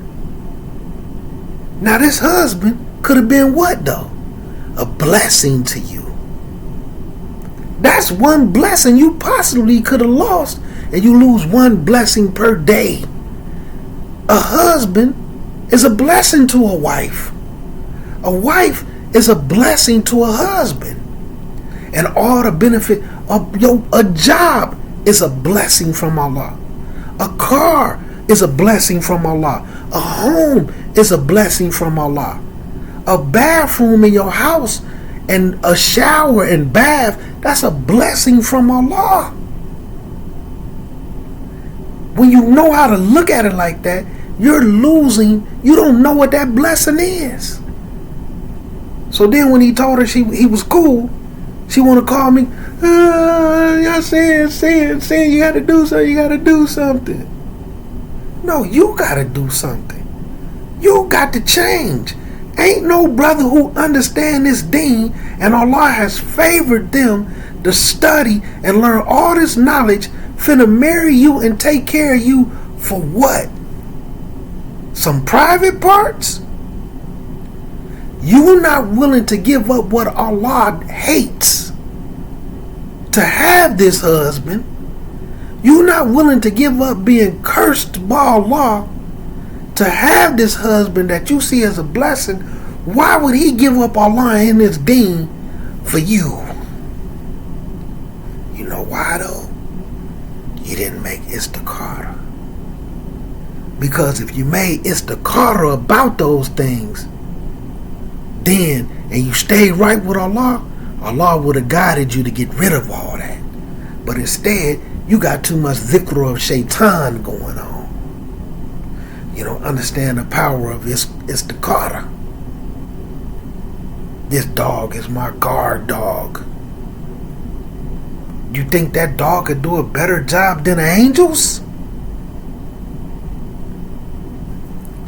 Speaker 1: Now this husband could have been what though? A blessing to you. That's one blessing you possibly could have lost, and you lose one blessing per day. A husband is a blessing to a wife. A wife is a blessing to a husband. And all the benefit of a job is a blessing from Allah. A car is a blessing from Allah. A home is a blessing from Allah. A bathroom in your house and a shower and bath, that's a blessing from Allah. When you know how to look at it like that, you're losing. You don't know what that blessing is. So then when he told her he was cool, she want to call me, y'all saying you got to do something, you got to do something. No, you got to do something. You got to change. Ain't no brother who understand this deen and Allah has favored them to study and learn all this knowledge finna marry you and take care of you for what? Some private parts? You're not willing to give up what Allah hates to have this husband. You're not willing to give up being cursed by Allah to have this husband that you see as a blessing. Why would he give up Allah and his deen for you? You know why though? You didn't make istikhara. Because if you made istikhara about those things, then, and you stayed right with Allah, Allah would have guided you to get rid of all that. But instead, you got too much dhikr of shaitan going on. You don't understand the power of istikhara. This dog is my guard dog. You think that dog could do a better job than the angels?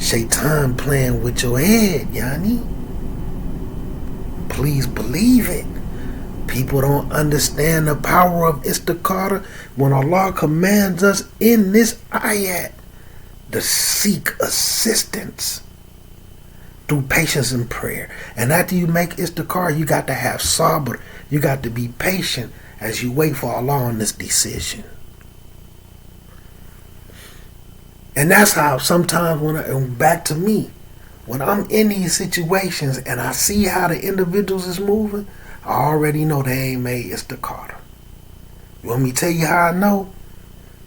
Speaker 1: Shaitan playing with your head, Yani. Please believe it. People don't understand the power of istikhara when Allah commands us in this ayat to seek assistance through patience and prayer. And after you make istikhara, you got to have sabr. You got to be patient as you wait for Allah on this decision. And that's how sometimes back to me, when I'm in these situations and I see how the individuals is moving, I already know they ain't made istikhara. You want me to tell you how I know?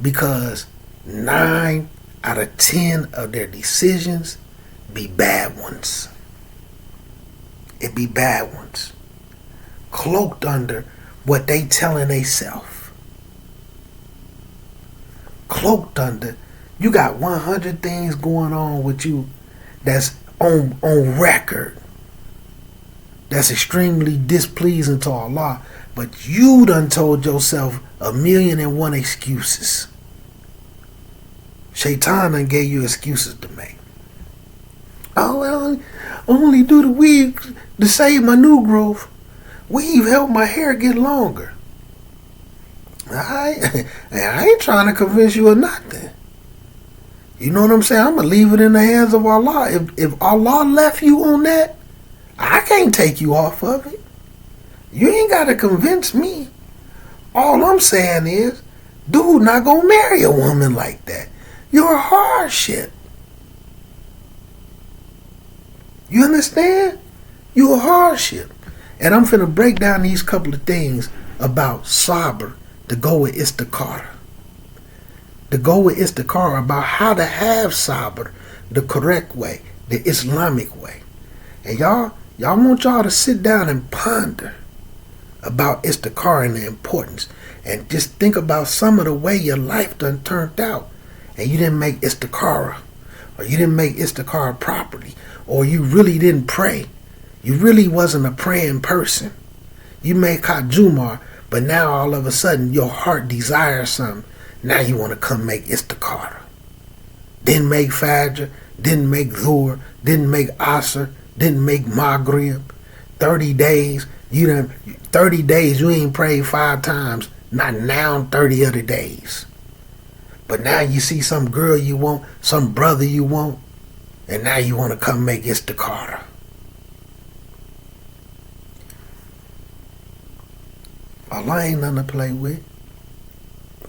Speaker 1: Because 9 out of 10 of their decisions be bad ones. It be bad ones. Cloaked under what they telling they self. Cloaked under, you got 100 things going on with you that's on record, that's extremely displeasing to Allah, but you done told yourself 1,000,001 excuses. Shaitan done gave you excuses to make. Oh, well, I only do the weave to save my new growth. Weave help my hair get longer. I ain't trying to convince you of nothing. You know what I'm saying? I'm going to leave it in the hands of Allah. If Allah left you on that, I can't take you off of it. You ain't got to convince me. All I'm saying is, dude not going to marry a woman like that. You're a hardship. You understand? You're a hardship. And I'm finna break down these couple of things about sabr to go with istikhara. To go with istikhara about how to have sabr the correct way, the Islamic way. And y'all want y'all to sit down and ponder about istikhara and the importance. And just think about some of the way your life done turned out. And you didn't make istikhara. Or you didn't make istikhara properly. Or you really didn't pray. You really wasn't a praying person. You made Kajumar, but now all of a sudden your heart desires something. Now you want to come make istikhara. Didn't make Fajr, didn't make Dhuhr, didn't make Asr, didn't make Maghrib. 30 days, 30 days you ain't prayed 5 times. Not now 30 other days. But now you see some girl you want, some brother you want, and now you want to come make istikhara. Allah ain't nothing to play with.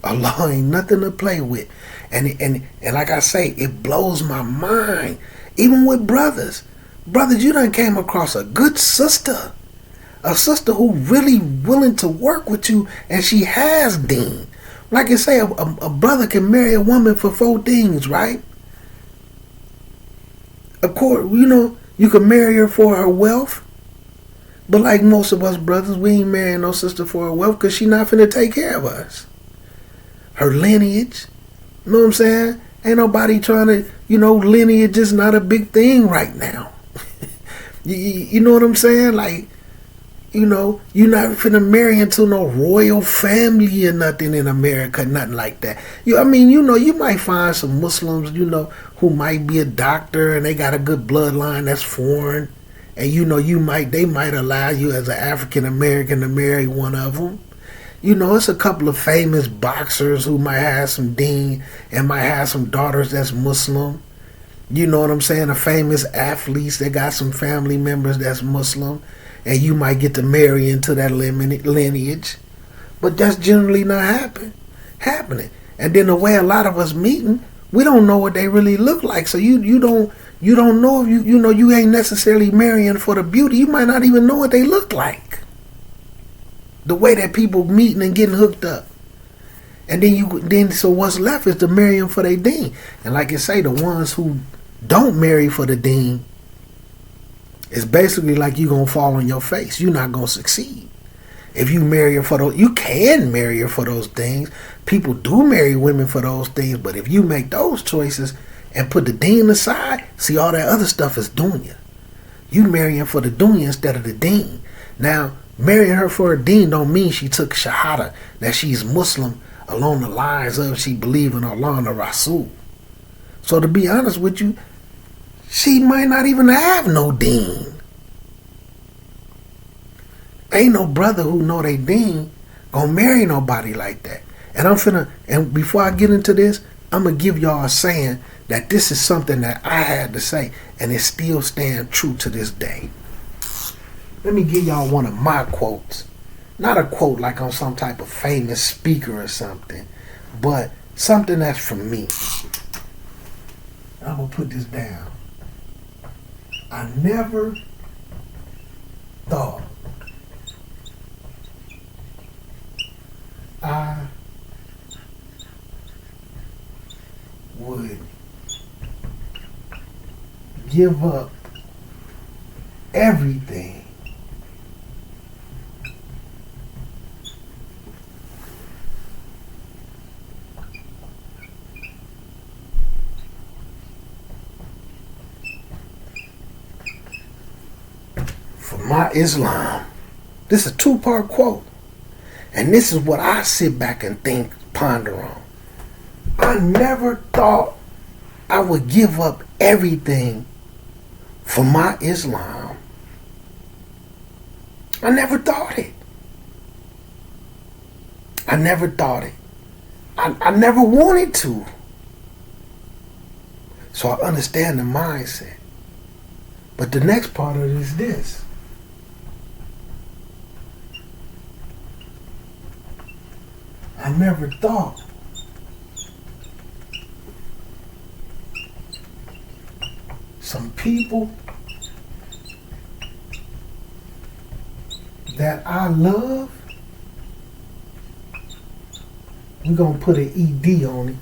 Speaker 1: Allah ain't nothing to play with. And like I say, it blows my mind. Even with brothers. Brothers, you done came across a good sister. A sister who really willing to work with you, and she has deen. Like I say, a brother can marry a woman for 4 things, right? Of course, you can marry her for her wealth. But like most of us brothers, we ain't marrying no sister for her wealth because she not finna take care of us. Her lineage, you know what I'm saying? Ain't nobody trying to, lineage is not a big thing right now. you know what I'm saying? Like, you're not finna marry into no royal family or nothing in America, nothing like that. You might find some Muslims, who might be a doctor and they got a good bloodline that's foreign. And they might allow you as an African American to marry one of them. It's a couple of famous boxers who might have some deen and might have some daughters that's Muslim. You know what I'm saying? The famous athletes, they got some family members that's Muslim. And you might get to marry into that lineage. But that's generally not happening. And then the way a lot of us meeting, we don't know what they really look like. So you don't know if you ain't necessarily marrying for the beauty. You might not even know what they look like. The way that people meeting and getting hooked up. And then so what's left is to marry them for their deen. And like I say, the ones who don't marry for the deen, it's basically like you gonna fall on your face. You're not gonna succeed. If you marry her for those, you can marry her for those things. People do marry women for those things, but if you make those choices and put the deen aside, see, all that other stuff is dunya. You marrying for the dunya instead of the deen. Now, marrying her for a deen don't mean she took shahada, that she's Muslim along the lines of she believe in Allah and the Rasul. So to be honest with you, She might not even have no dean. Ain't no brother who know they dean gonna marry nobody like that. And before I get into this, I'm gonna give y'all a saying that this is something that I had to say, and it still stands true to this day. Let me give y'all one of my quotes. Not a quote like on some type of famous speaker or something, but something that's from me. I'm gonna put this down. I never thought I would give up everything for my Islam. This is a two-part quote. And this is what I sit back and think, ponder on. I never thought I would give up everything for my Islam. I never thought it. I never thought it. I never wanted to. So I understand the mindset. But the next part of it is this. I never thought some people that I love, we're going to put an ED on it.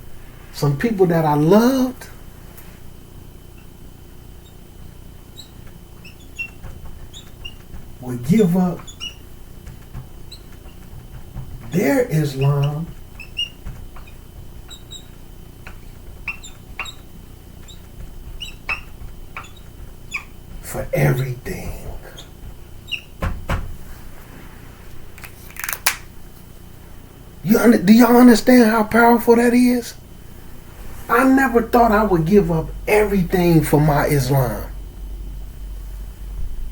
Speaker 1: Some people that I loved would give up their Islam for everything. Do y'all understand how powerful that is? I never thought I would give up everything for my Islam.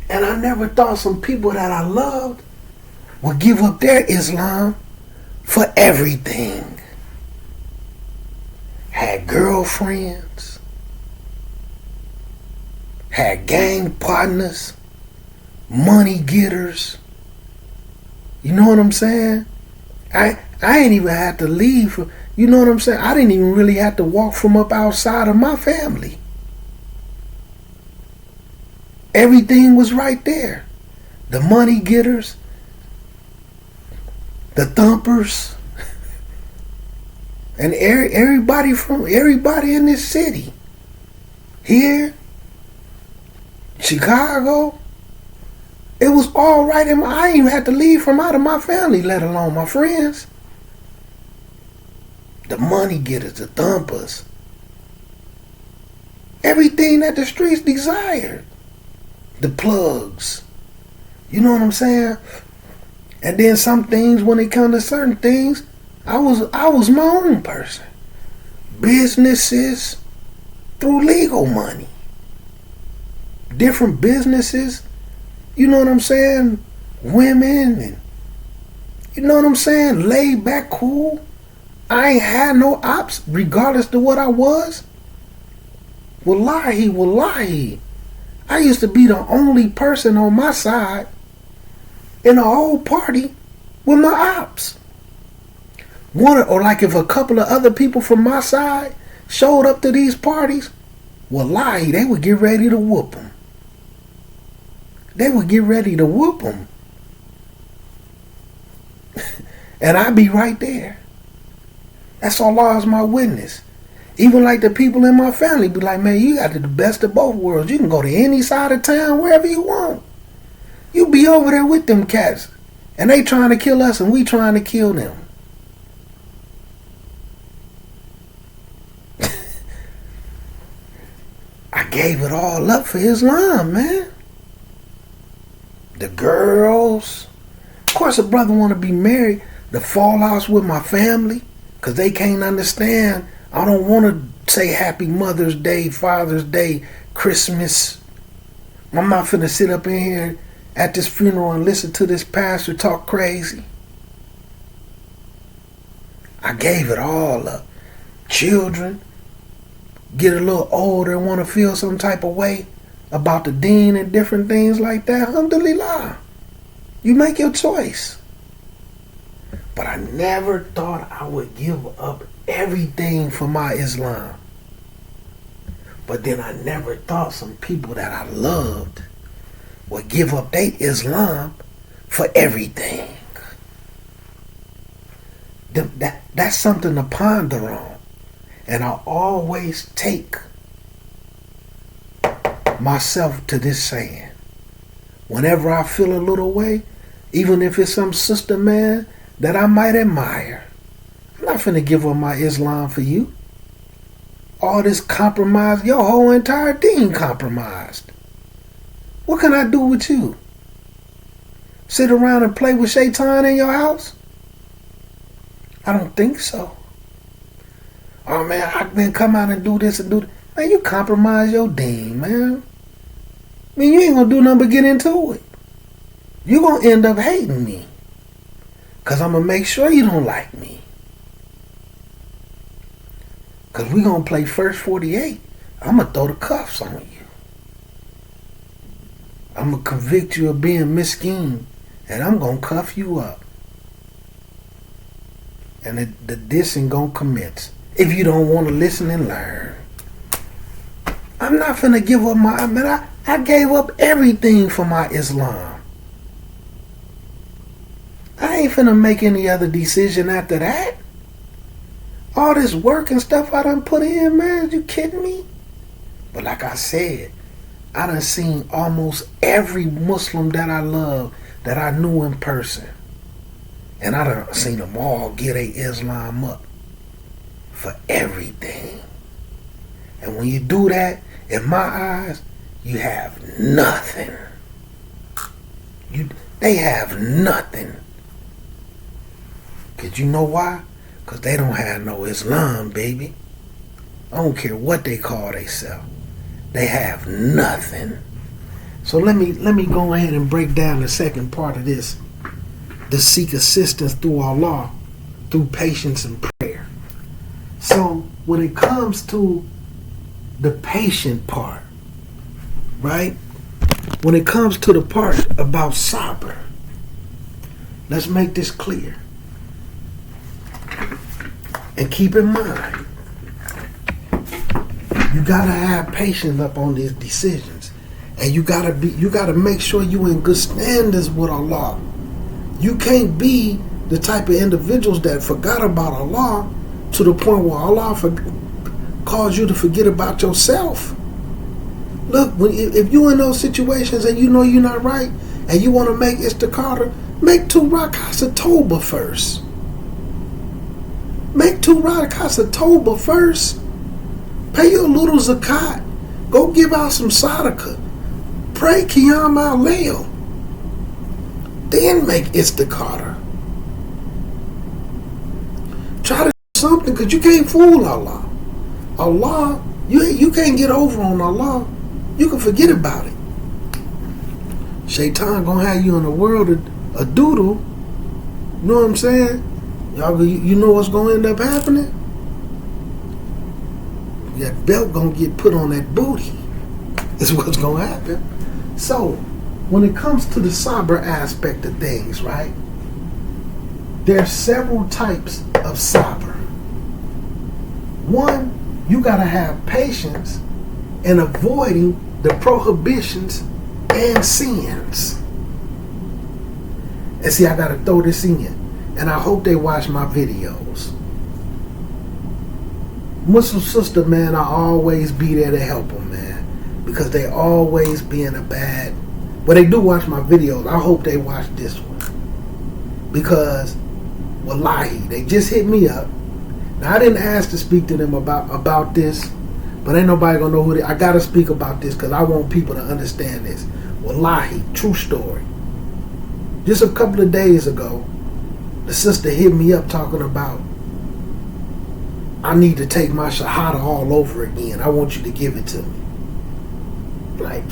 Speaker 1: And I never thought some people that I loved would give up their Islam for everything. Had girlfriends, had gang partners, money getters. You know what I'm saying? I ain't even had to leave. You know what I'm saying? I didn't even really have to walk from up outside of my family. Everything was right there. The money getters, the thumpers, and everybody in this city. Here, Chicago, it was all right. I ain't even had to leave from out of my family, let alone my friends. The money getters, the thumpers. Everything that the streets desired. The plugs. You know what I'm saying? And then some things, when it comes to certain things, I was my own person. Businesses through legal money. Different businesses. You know what I'm saying? Women and you know what I'm saying? Laid back, cool. I ain't had no ops, regardless to what I was. Wallahi. I used to be the only person on my side in a whole party with my ops. Or like if a couple of other people from my side showed up to these parties, wallahi, they would get ready to whoop them. They would get ready to whoop them. And I'd be right there. That's Allah is my witness. Even like the people in my family be like, man, you got the best of both worlds. You can go to any side of town, wherever you want. You be over there with them cats. And they trying to kill us and we trying to kill them. I gave it all up for Islam, man. The girls. Of course a brother want to be married. The fallouts with my family. Because they can't understand I don't want to say Happy Mother's Day, Father's Day, Christmas. I'm not finna sit up in here at this funeral and listen to this pastor talk crazy. I gave it all up. Children get a little older and want to feel some type of way about the dean and different things like that. Alhamdulillah. You make your choice. But I never thought I would give up everything for my Islam. But then I never thought some people that I loved would give up their Islam for everything. That's something to ponder on. And I always take myself to this saying. Whenever I feel a little way, even if it's some sister man that I might admire, I'm not finna give up my Islam for you. All this compromise, your whole entire deen compromised. What can I do with you? Sit around and play with Shaitan in your house? I don't think so. Oh man, I can come out and do this and do that. Man, you compromise your deen, man. I mean, you ain't gonna do nothing but get into it. You gonna end up hating me. Cause I'm gonna make sure you don't like me. Cause we gonna play first 48. I'm gonna throw the cuffs on you. I'm gonna convict you of being miskin, and I'm gonna cuff you up. And the dissing gonna commence. If you don't want to listen and learn. I'm not finna give up my, man, I gave up everything for my Islam. I ain't finna make any other decision after that. All this work and stuff I done put in, man, you kidding me? But like I said, I done seen almost every Muslim that I love, that I knew in person. And I done seen them all get a Islam up for everything. And when you do that, in my eyes, you have nothing. They have nothing. Cause you know why? Cause they don't have no Islam, baby. I don't care what they call themselves. They have nothing. So let me go ahead and break down the second part of this. To seek assistance through Allah, through patience and prayer. So when it comes to the patient part, right? When it comes to the part about sabr, let's make this clear. And keep in mind, you gotta have patience up on these decisions. And you gotta make sure you in good standards with Allah. You can't be the type of individuals that forgot about Allah to the point where Allah caused you to forget about yourself. Look, if you in those situations and you know you're not right and you want to make istikhara, make 2 rakats of Tawbah first. Make 2 rakats of Tawbah first. Pay your little zakat. Go give out some sadaqah. Pray Qiyam al-Layl. Then make istikhara. Try to do something, because you can't fool Allah. Allah, you can't get over on Allah. You can forget about it. Shaitan gonna have you in the world a doodle. You know what I'm saying? Y'all, you know what's gonna end up happening? That belt gonna get put on that booty. Is what's gonna happen. So, when it comes to the sabr aspect of things, right? There's several types of sabr. One, you gotta have patience in avoiding the prohibitions and sins. And see, I gotta throw this in, and I hope they watch my videos. Muslim sister, man, I always be there to help them, man, because they always be in a bad. But they do watch my videos. I hope they watch this one, because wallahi, they just hit me up. Now, I didn't ask to speak to them about this, but ain't nobody gonna know who they. I gotta speak about this because I want people to understand this. Wallahi, true story. Just a couple of days ago, the sister hit me up talking about, I need to take my Shahada all over again. I want you to give it to me. Like,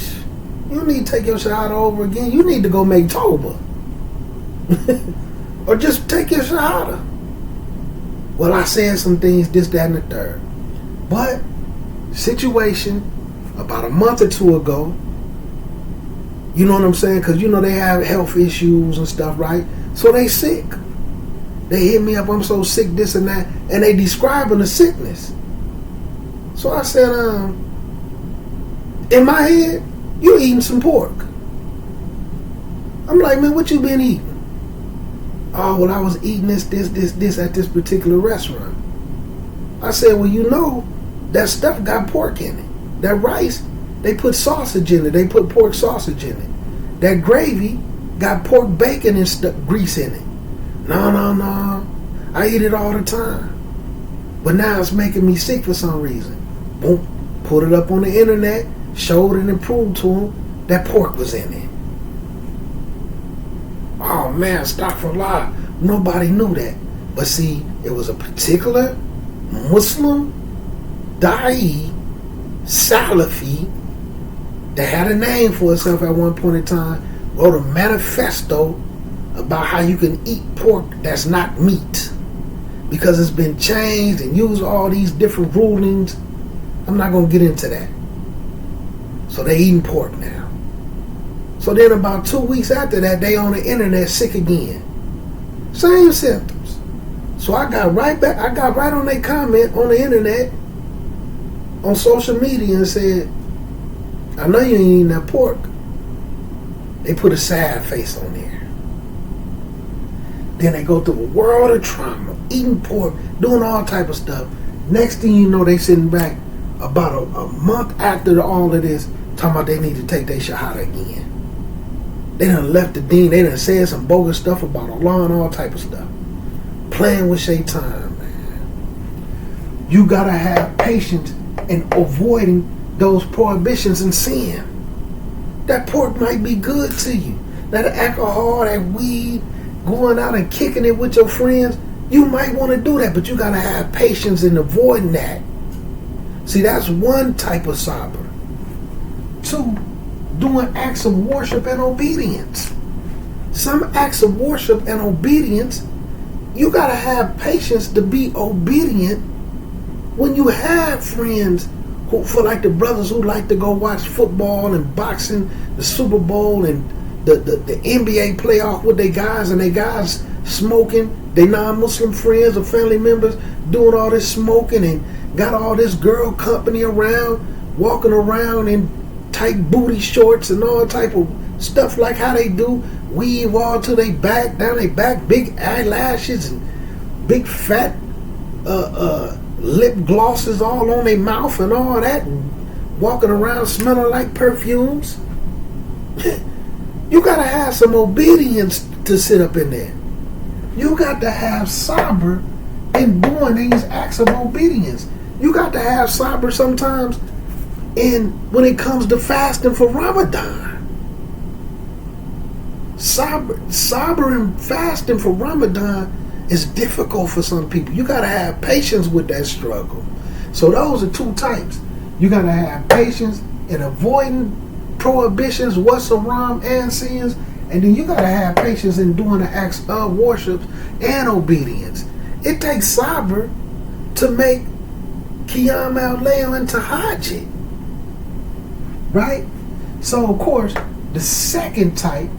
Speaker 1: you need to take your Shahada over again. You need to go make Tawbah. Or just take your Shahada. Well, I said some things, this, that, and the third. But, situation, about a month or two ago, you know what I'm saying? Because, they have health issues and stuff, right? So they sick. They hit me up, I'm so sick, this and that. And they describing the sickness. So I said, in my head, you eating some pork. I'm like, man, what you been eating? Oh, well, I was eating this at this particular restaurant. I said, well, that stuff got pork in it. That rice, they put sausage in it. They put pork sausage in it. That gravy got pork bacon and grease in it. No. I eat it all the time. But now it's making me sick for some reason. Boom. Put it up on the internet. Showed it and proved to them that pork was in it. Oh man, astaghfirullah. Nobody knew that. But see, it was a particular Muslim Da'i Salafi that had a name for itself at one point in time, wrote a manifesto about how you can eat pork that's not meat, because it's been changed and used all these different rulings. I'm not going to get into that. So they eating pork now. So then about 2 weeks after that, they on the internet sick again. Same symptoms. So I got right back. I got right on their comment on the internet, on social media, and said, I know you ain't eating that pork. They put a sad face on there. Then they go through a world of trauma, eating pork, doing all type of stuff. Next thing you know, they sitting back about a month after all of this, talking about they need to take their Shahada again. They done left the deen. They done said some bogus stuff about Allah and all type of stuff. Playing with Shaitan, man. You gotta have patience in avoiding those prohibitions and sin. That pork might be good to you. That alcohol, that weed, going out and kicking it with your friends, you might want to do that, but you gotta have patience in avoiding that. See, that's one type of sabr. 2, doing acts of worship and obedience. Some acts of worship and obedience, you gotta have patience to be obedient when you have friends who, for like the brothers who like to go watch football and boxing, the Super Bowl and the NBA playoff with their guys, and they guys smoking, they non-Muslim friends or family members doing all this smoking and got all this girl company around, walking around in tight booty shorts and all type of stuff, like how they do, weave all to their back, down their back, big eyelashes and big fat lip glosses all on their mouth and all that, and walking around smelling like perfumes. You gotta have some obedience to sit up in there. You got to have sabr in doing these acts of obedience. You got to have sabr sometimes when it comes to fasting for Ramadan. Sabr and fasting for Ramadan is difficult for some people. You got to have patience with that struggle. So those are 2 types. You got to have patience in avoiding prohibitions, what's haram and sins, and then you got to have patience in doing the acts of worship and obedience. It takes sabr to make Qiyam al-Layl and Tahajjud. Right? So, of course, the second type,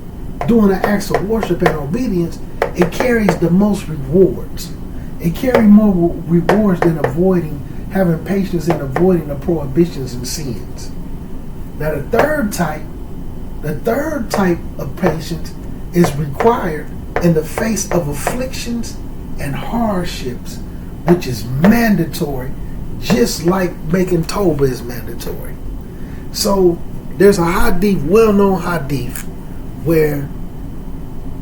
Speaker 1: doing the acts of worship and obedience, it carries the most rewards. It carries more rewards than having patience in avoiding the prohibitions and sins. Now, the third type of patience is required in the face of afflictions and hardships, which is mandatory, just like making Tawbah is mandatory. So there's a hadith, well-known hadith, where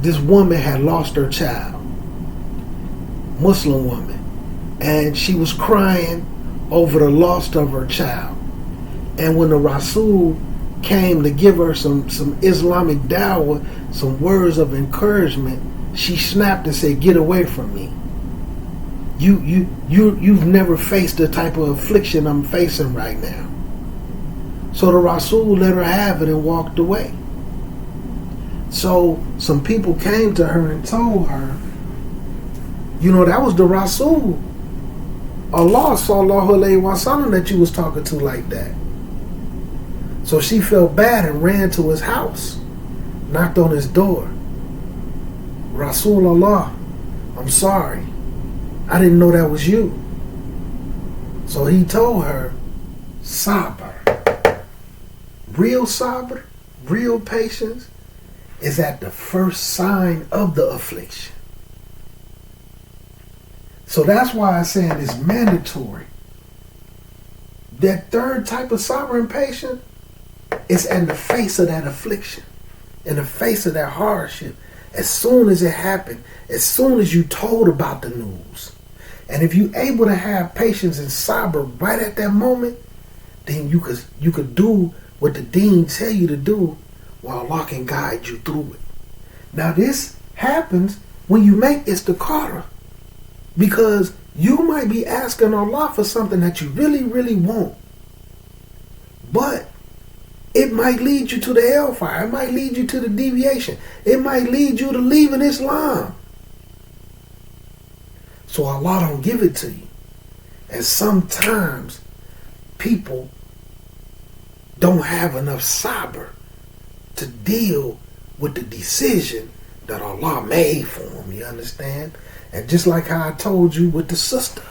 Speaker 1: this woman had lost her child, Muslim woman, and she was crying over the loss of her child. And when the Rasul came to give her some Islamic dawah, some words of encouragement, she snapped and said, "Get away from me. You've never faced the type of affliction I'm facing right now. So the Rasul let her have it and walked away. So some people came to her and told her, that was the Rasul, Allah sallallahu alayhi wa sallam, that you was talking to like that. So she felt bad and ran to his house, knocked on his door. Rasulullah, I'm sorry. I didn't know that was you. So he told her, sabr. Real sabr, real patience, is at the first sign of the affliction. So that's why I said it's mandatory. That third type of sabr and patience is in the face of that affliction, in the face of that hardship. As soon as it happened, as soon as you told about the news. And if you're able to have patience and sabr right at that moment, then you could do what the deen tell you to do, while Allah can guide you through it. Now this happens when you make istikhara, because you might be asking Allah for something that you really, really want, but it might lead you to the hellfire. It might lead you to the deviation. It might lead you to leaving Islam. So Allah don't give it to you. And sometimes people don't have enough sabr to deal with the decision that Allah made for them, you understand? And just like how I told you with the sister,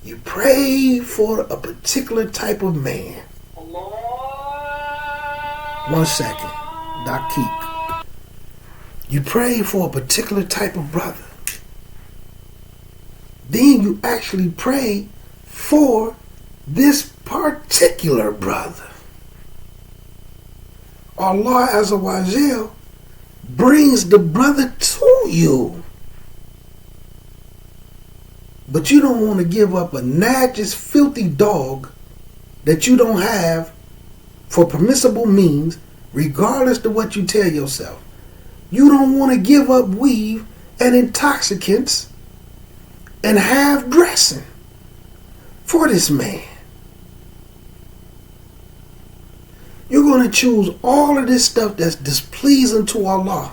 Speaker 1: you pray for a particular type of man. 1 second, Dakik. You pray for a particular type of brother. Then you actually pray for this particular brother. Allah Azza wa Jal brings the brother to you. But you don't want to give up a najis, filthy dog that you don't have for permissible means, regardless of what you tell yourself. You don't want to give up weave and intoxicants and half dressing for this man. You're going to choose all of this stuff that's displeasing to Allah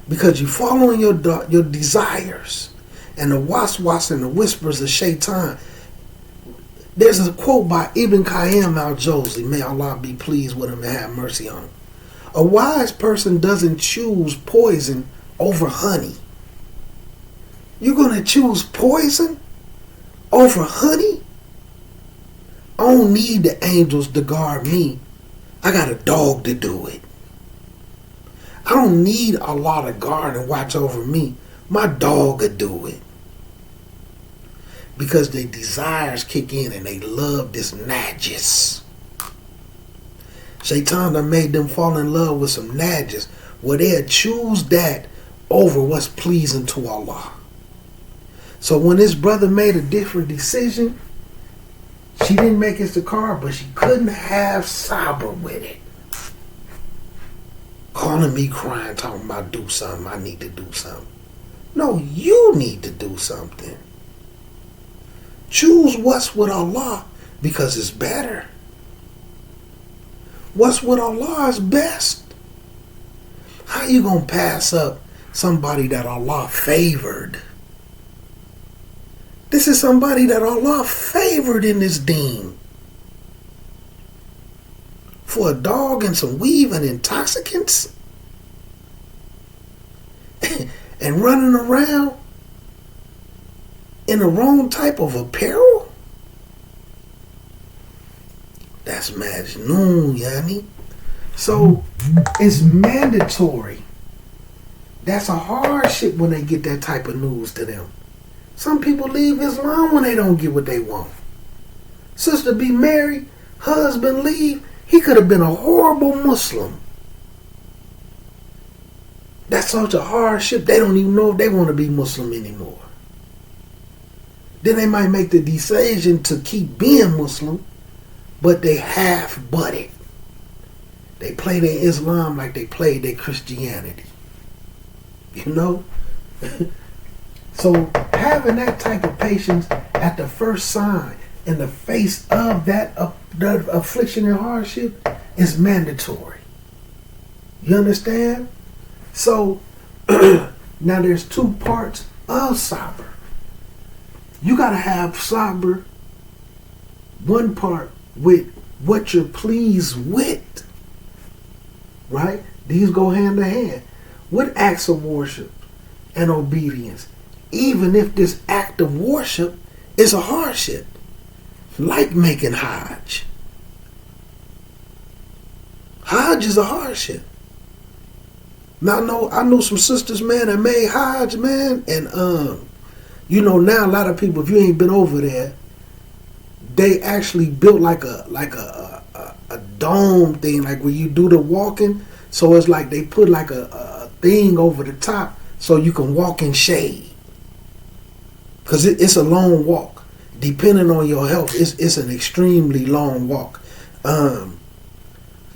Speaker 1: because you're following your desires and the waswas and the whispers of shaitan. There's a quote by Ibn Qayyim al-Jawzi, may Allah be pleased with him and have mercy on him. A wise person doesn't choose poison over honey. You're going to choose poison over honey? I don't need the angels to guard me. I got a dog to do it. I don't need Allah to guard and watch over me. My dog will do it. Because their desires kick in and they love this najis. Shaitan done made them fall in love with some najis where they'll choose that over what's pleasing to Allah. So when this brother made a different decision, she didn't make it to car, but she couldn't have sabr with it. Calling me crying, talking about do something, I need to do something. No, you need to do something. Choose what's with Allah because it's better. What's with Allah is best. How you gonna pass up somebody that Allah favored? This is somebody that Allah favored in this deen. For a dog and some weave and intoxicants? And running around in the wrong type of apparel? That's Majnoon, Yani. So it's mandatory. That's a hardship when they get that type of news to them. Some people leave Islam when they don't get what they want. Sister be married, husband leave, he could have been a horrible Muslim. That's such a hardship, they don't even know if they want to be Muslim anymore. Then they might make the decision to keep being Muslim, but they half-butted. They play their Islam like they played their Christianity. You know? So having that type of patience at the first sign in the face of that the affliction and hardship is mandatory. You understand? So now there's two parts of sabr. You gotta have sabr, one part with what you're pleased with, right? These go hand in hand with acts of worship and obedience, even if this act of worship is a hardship, like making Hajj. Hajj is a hardship. Now I know some sisters, man, that made Hajj, man, and now a lot of people, if you ain't been over there, they actually built like a dome thing, like when you do the walking. So it's like they put like a thing over the top so you can walk in shade. Because it's a long walk. Depending on your health, it's an extremely long walk.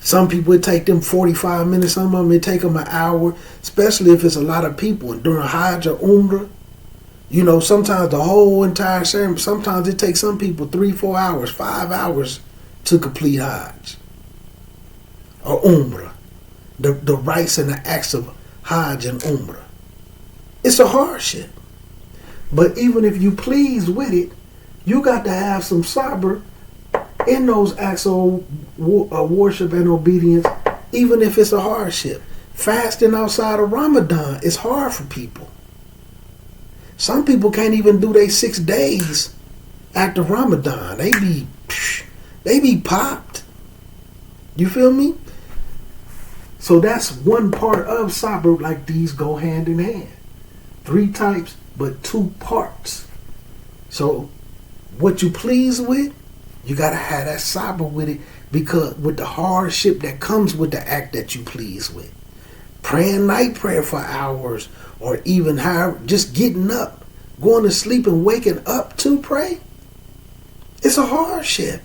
Speaker 1: Some people, it take them 45 minutes. Some of them, it take them an hour, especially if it's a lot of people. And during Hajj or Umrah, sometimes the whole entire ceremony, sometimes it takes some people 3-4 hours, 5 hours to complete Hajj or Umrah. The rites and the acts of Hajj and Umrah. It's a hardship. But even if you pleased with it, you got to have some sabr in those acts of worship and obedience, even if it's a hardship. Fasting outside of Ramadan is hard for people. Some people can't even do their 6 days after Ramadan. They be popped. You feel me? So that's one part of sabr, like these go hand in hand. 3 types, but 2 parts. So what you pleased with, you gotta have that sabr with it, because with the hardship that comes with the act that you pleased with. Praying night prayer for hours, or even just getting up, going to sleep and waking up to pray. It's a hardship.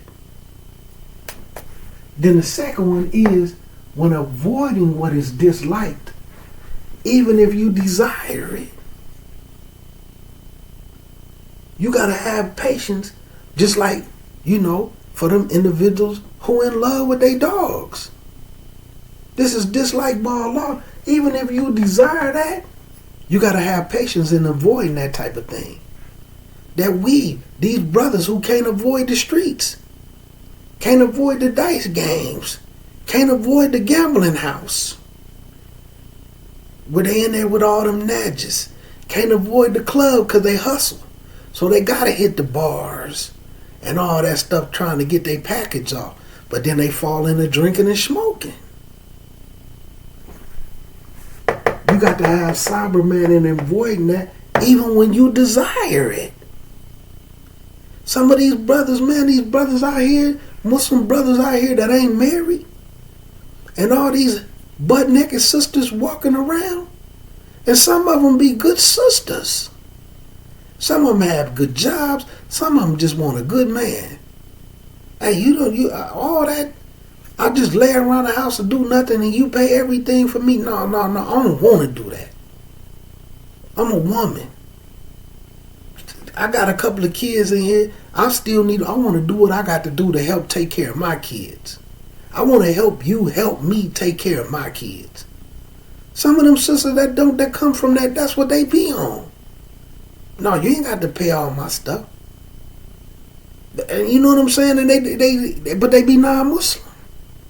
Speaker 1: Then the second one is when avoiding what is disliked, even if you desire it. You gotta have patience, just like, for them individuals who in love with their dogs. This is disliked by Allah. Even if you desire that, you gotta have patience in avoiding that type of thing. These brothers who can't avoid the streets, can't avoid the dice games, can't avoid the gambling house, where they in there with all them najis, can't avoid the club because they hustle. So they gotta hit the bars and all that stuff trying to get their package off. But then they fall into drinking and smoking. You got to have sabr, man, in avoiding that, even when you desire it. Some of these brothers, man, these brothers out here, Muslim brothers out here that ain't married, and all these butt-naked sisters walking around, and some of them be good sisters. Some of them have good jobs. Some of them just want a good man. Hey, all that, I just lay around the house and do nothing and you pay everything for me? No, I don't want to do that. I'm a woman. I got a couple of kids in here. I want to do what I got to do to help take care of my kids. I want to help you help me take care of my kids. Some of them sisters that come from that's what they be on. No, you ain't got to pay all my stuff. And you know what I'm saying? And but they be non-Muslim.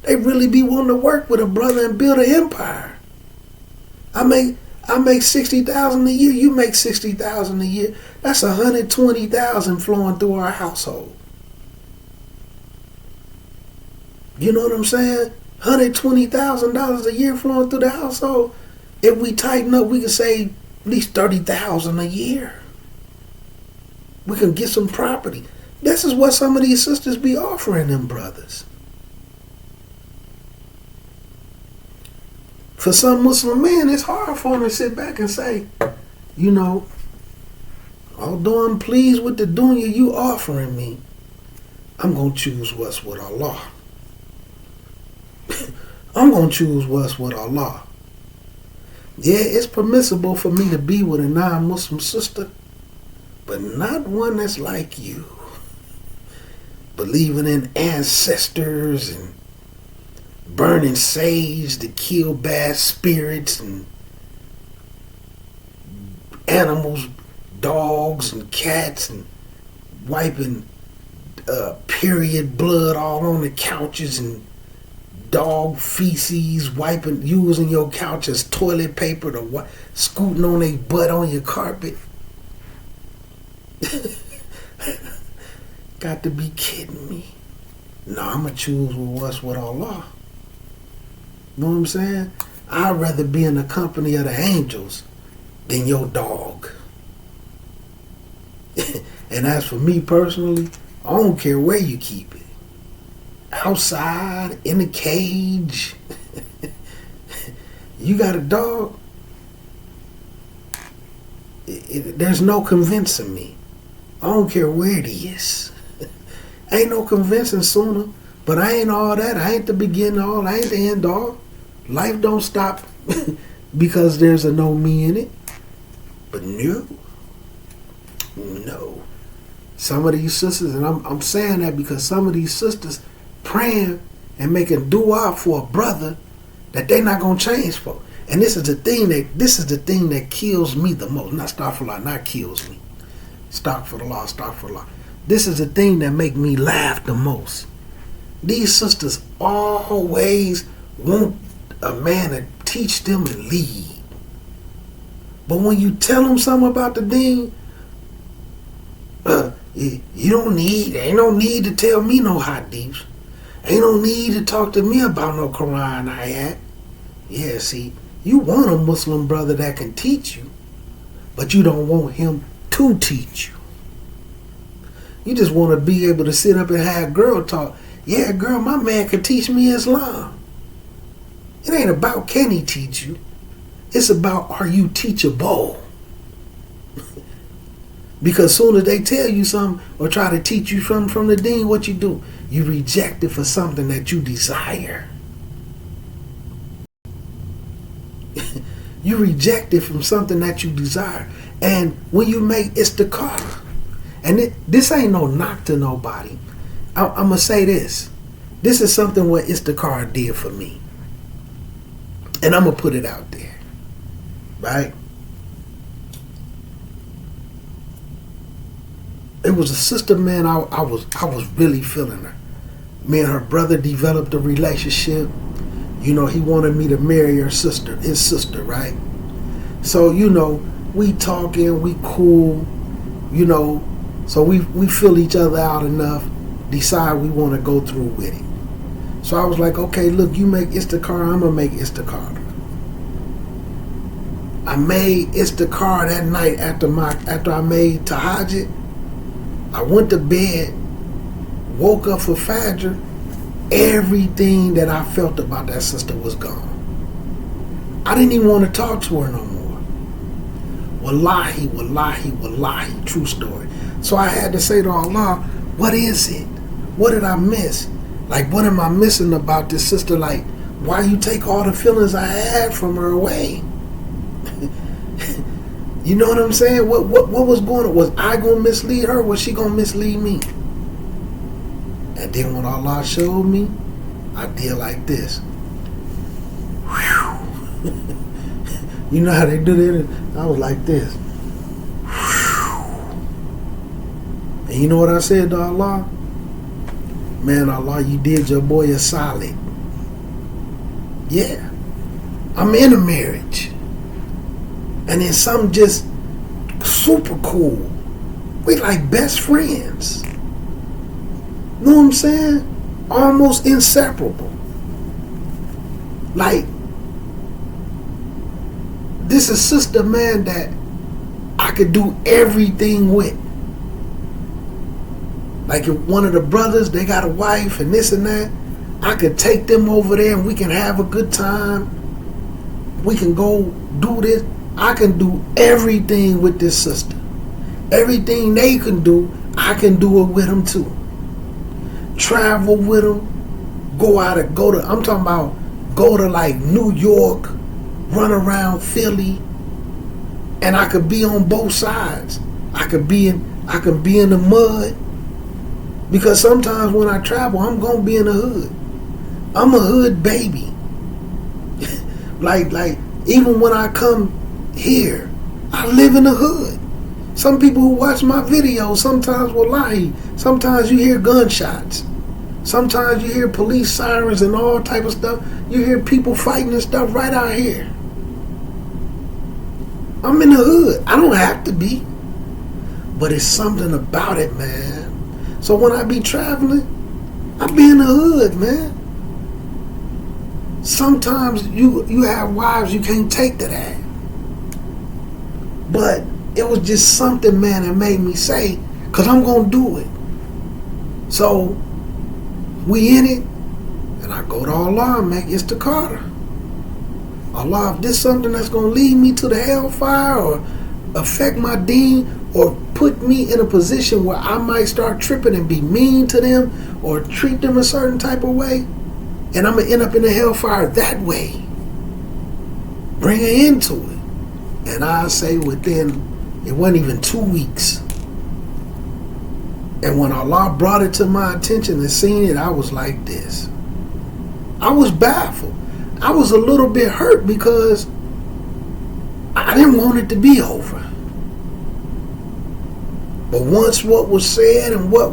Speaker 1: They really be wanting to work with a brother and build an empire. I make $60,000 a year. You make $60,000 a year. That's $120,000 flowing through our household. You know what I'm saying? $120,000 a year flowing through the household. If we tighten up, we can save at least $30,000 a year. We can get some property. This is what some of these sisters be offering them brothers. For some Muslim men, it's hard for them to sit back and say, although I'm pleased with the dunya you offering me, I'm going to choose what's with Allah. I'm going to choose what's with Allah. Yeah, it's permissible for me to be with a non-Muslim sister, but not one that's like you. Believing in ancestors and burning sage to kill bad spirits and animals, dogs and cats, and wiping period blood all on the couches and dog feces using your couch as toilet paper to scooting on their butt on your carpet. Got to be kidding me. No, I'ma choose what's with Allah. You know what I'm saying? I'd rather be in the company of the angels than your dog. And as for me personally, I don't care where you keep it. Outside, in a cage. You got a dog? There's no convincing me. I don't care where it is. Ain't no convincing sooner. But I ain't all that. I ain't the beginning all. I ain't the end all. Life don't stop because there's a no me in it. But no. Some of these sisters, and I'm saying that because some of these sisters praying and making dua for a brother that they not gonna change for. And this is the thing that kills me the most. Not astaghfirullah, not kills me. Astaghfirullah. This is the thing that make me laugh the most. These sisters always want a man to teach them and lead. But when you tell them something about the deen, ain't no need to tell me no hadiths. Ain't no need to talk to me about no Quran ayat. Yeah, see, you want a Muslim brother that can teach you, but you don't want him to teach you. You just want to be able to sit up and have girl talk. Yeah, girl, my man can teach me Islam. It ain't about can he teach you. It's about are you teachable. Because soon as they tell you something or try to teach you from the deen, what you do? You reject it for something that you desire. You reject it from something that you desire. And when you make istikhara, and this ain't no knock to nobody. I'm going to say this. This is something what istikhara did for me. And I'm going to put it out there. Right? It was a sister, man, I was really feeling her. Me and her brother developed a relationship. You know, he wanted me to marry his sister, right? So, you know, we talking, we cool, you know, so we feel each other out enough, decide we want to go through with it. So I was like, okay, look, you make istikhara, I'm going to make istikhara. I made istikhara that night after I made tahajjud. I went to bed, woke up for Fajr, everything that I felt about that sister was gone. I didn't even want to talk to her no more. Wallahi, true story. So I had to say to Allah, what is it? What did I miss? Like, what am I missing about this sister? Like, why you take all the feelings I had from her away? You know what I'm saying? What was going on? Was I going to mislead her? Was she going to mislead me? And then when Allah showed me, I did like this. Whew. You know how they do that? I was like this. Whew. And you know what I said to Allah? Man, Allah, you did your boy a solid. Yeah. I'm in a marriage. And then something just super cool. We like best friends. You know what I'm saying? Almost inseparable. Like, this is sister, man, that I could do everything with. Like if one of the brothers, they got a wife and this and that, I could take them over there and we can have a good time. We can go do this. I can do everything with this sister. Everything they can do, I can do it with them too. Travel with them. I'm talking about go to like New York, run around Philly, and I could be on both sides. I could be in the mud, because sometimes when I travel, I'm gonna be in the hood. I'm a hood baby. like even when I come here, I live in the hood. Some people who watch my videos sometimes will lie. Sometimes you hear gunshots. Sometimes you hear police sirens and all type of stuff. You hear people fighting and stuff right out here. I'm in the hood. I don't have to be. But it's something about it, man. So when I be traveling, I be in the hood, man. Sometimes you have wives you can't take to that. But it was just something, man, that made me say, because I'm going to do it. So we in it, and I go to Allah and make istikhara. Allah, if this something that's going to lead me to the hellfire or affect my deen or put me in a position where I might start tripping and be mean to them or treat them a certain type of way, and I'm going to end up in the hellfire that way, bring an end to it. And I say within, it wasn't even 2 weeks. And when Allah brought it to my attention and seen it, I was like this. I was baffled. I was a little bit hurt because I didn't want it to be over. But once what was said and what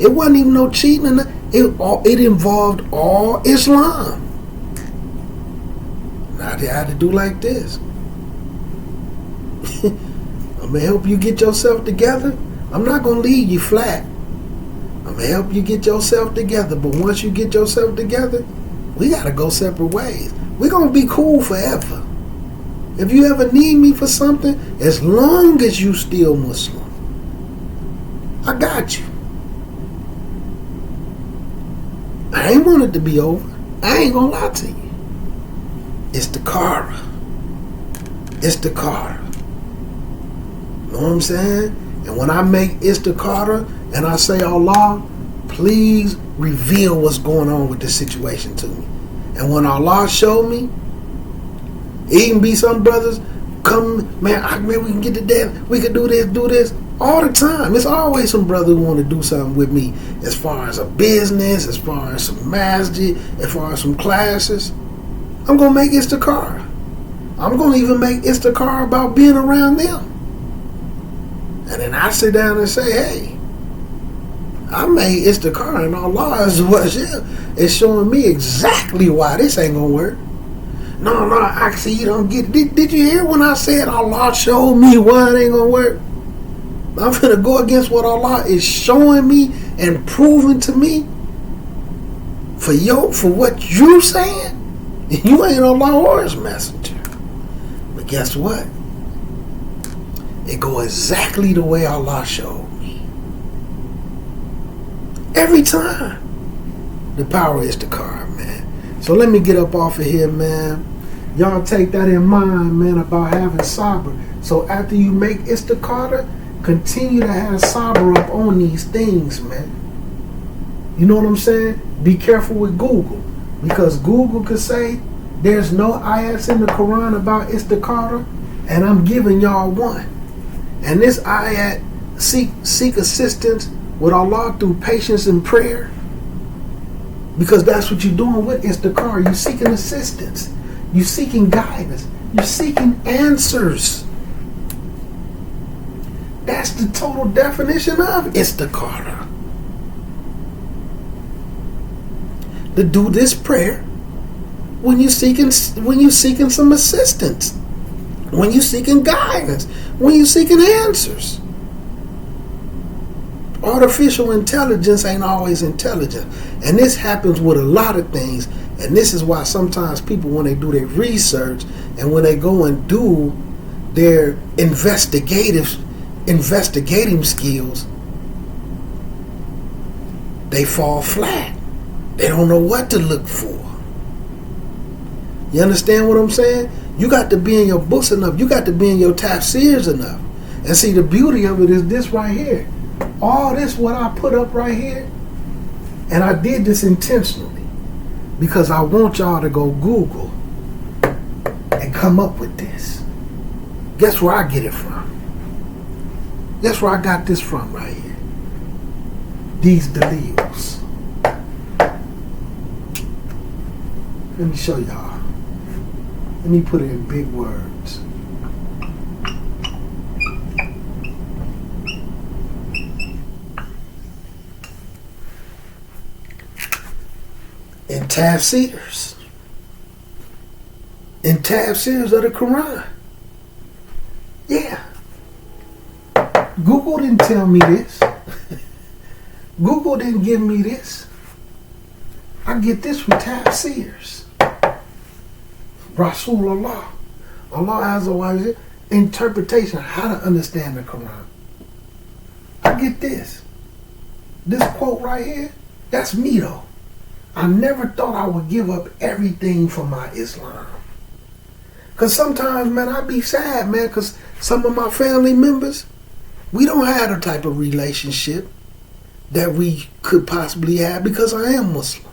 Speaker 1: it wasn't even no cheating. It involved all Islam. I had to do like this. I'm going to help you get yourself together. I'm not going to leave you flat. I'm going to help you get yourself together. But once you get yourself together, we got to go separate ways. We're going to be cool forever. If you ever need me for something, as long as you still Muslim, I got you. I ain't want it to be over. I ain't going to lie to you. Istikhara. You know what I'm saying? And when I make istikhara and I say, Allah, please reveal what's going on with this situation to me. And when Allah showed me, it can be some brothers come, man, we can get to death. We can do this. All the time. It's always some brother who want to do something with me as far as a business, as far as some masjid, as far as some classes. I'm going to make istikhara. I'm going to even make istikhara about being around them. And then I sit down and say, hey, I made istikhara and Allah is showing me exactly why this ain't going to work. No, I see you don't get it. Did you hear when I said Allah showed me why it ain't going to work? I'm going to go against what Allah is showing me and proving to me for what you saying. You ain't Allah or His messenger. But guess what? It go exactly the way Allah showed me. Every time. The power is the car, man. So let me get up off of here, man. Y'all take that in mind, man, about having sabr. So after you make istikhara, continue to have sabr up on these things, man. You know what I'm saying? Be careful with Google. Because Google could say there's no ayats in the Quran about istikhara, and I'm giving y'all one. And this ayat, seek assistance with Allah through patience and prayer. Because that's what you're doing with istikhara. You're seeking assistance. You're seeking guidance. You're seeking answers. That's the total definition of istikhara. To do this prayer when you're seeking some assistance, when you're seeking guidance, when you're seeking answers. Artificial intelligence ain't always intelligent. And this happens with a lot of things. And this is why sometimes people, when they do their research and when they go and do their investigating skills, they fall flat. They don't know what to look for. You understand what I'm saying? You got to be in your books enough. You got to be in your tafsirs enough. And see, the beauty of it is this right here. All this what I put up right here, and I did this intentionally because I want y'all to go Google and come up with this? Guess where I get it from? Guess where I got this from right here? These Delil's. Let me show y'all. Let me put it in big words. In tafsirs. In tafsirs of the Quran. Yeah. Google didn't tell me this. Google didn't give me this. I get this from tafsirs. Rasulullah. Allah Azza wa Jalla. Interpretation of how to understand the Quran. I get this. This quote right here, that's me though. I never thought I would give up everything for my Islam. Because sometimes, man, I be sad, man, because some of my family members, we don't have the type of relationship that we could possibly have because I am Muslim.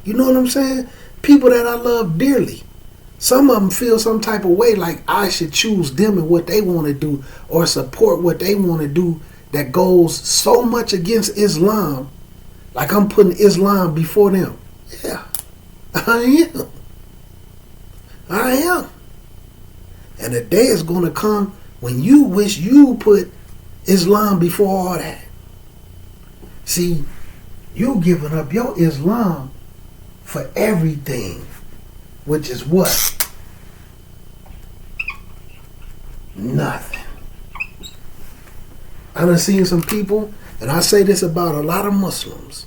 Speaker 1: You know what I'm saying? People that I love dearly. Some of them feel some type of way like I should choose them and what they want to do or support what they want to do that goes so much against Islam. Like I'm putting Islam before them. Yeah, I am. I am. And the day is going to come when you wish you put Islam before all that. See, you giving up your Islam for everything, which is what? Nothing. I done seen some people, and I say this about a lot of Muslims,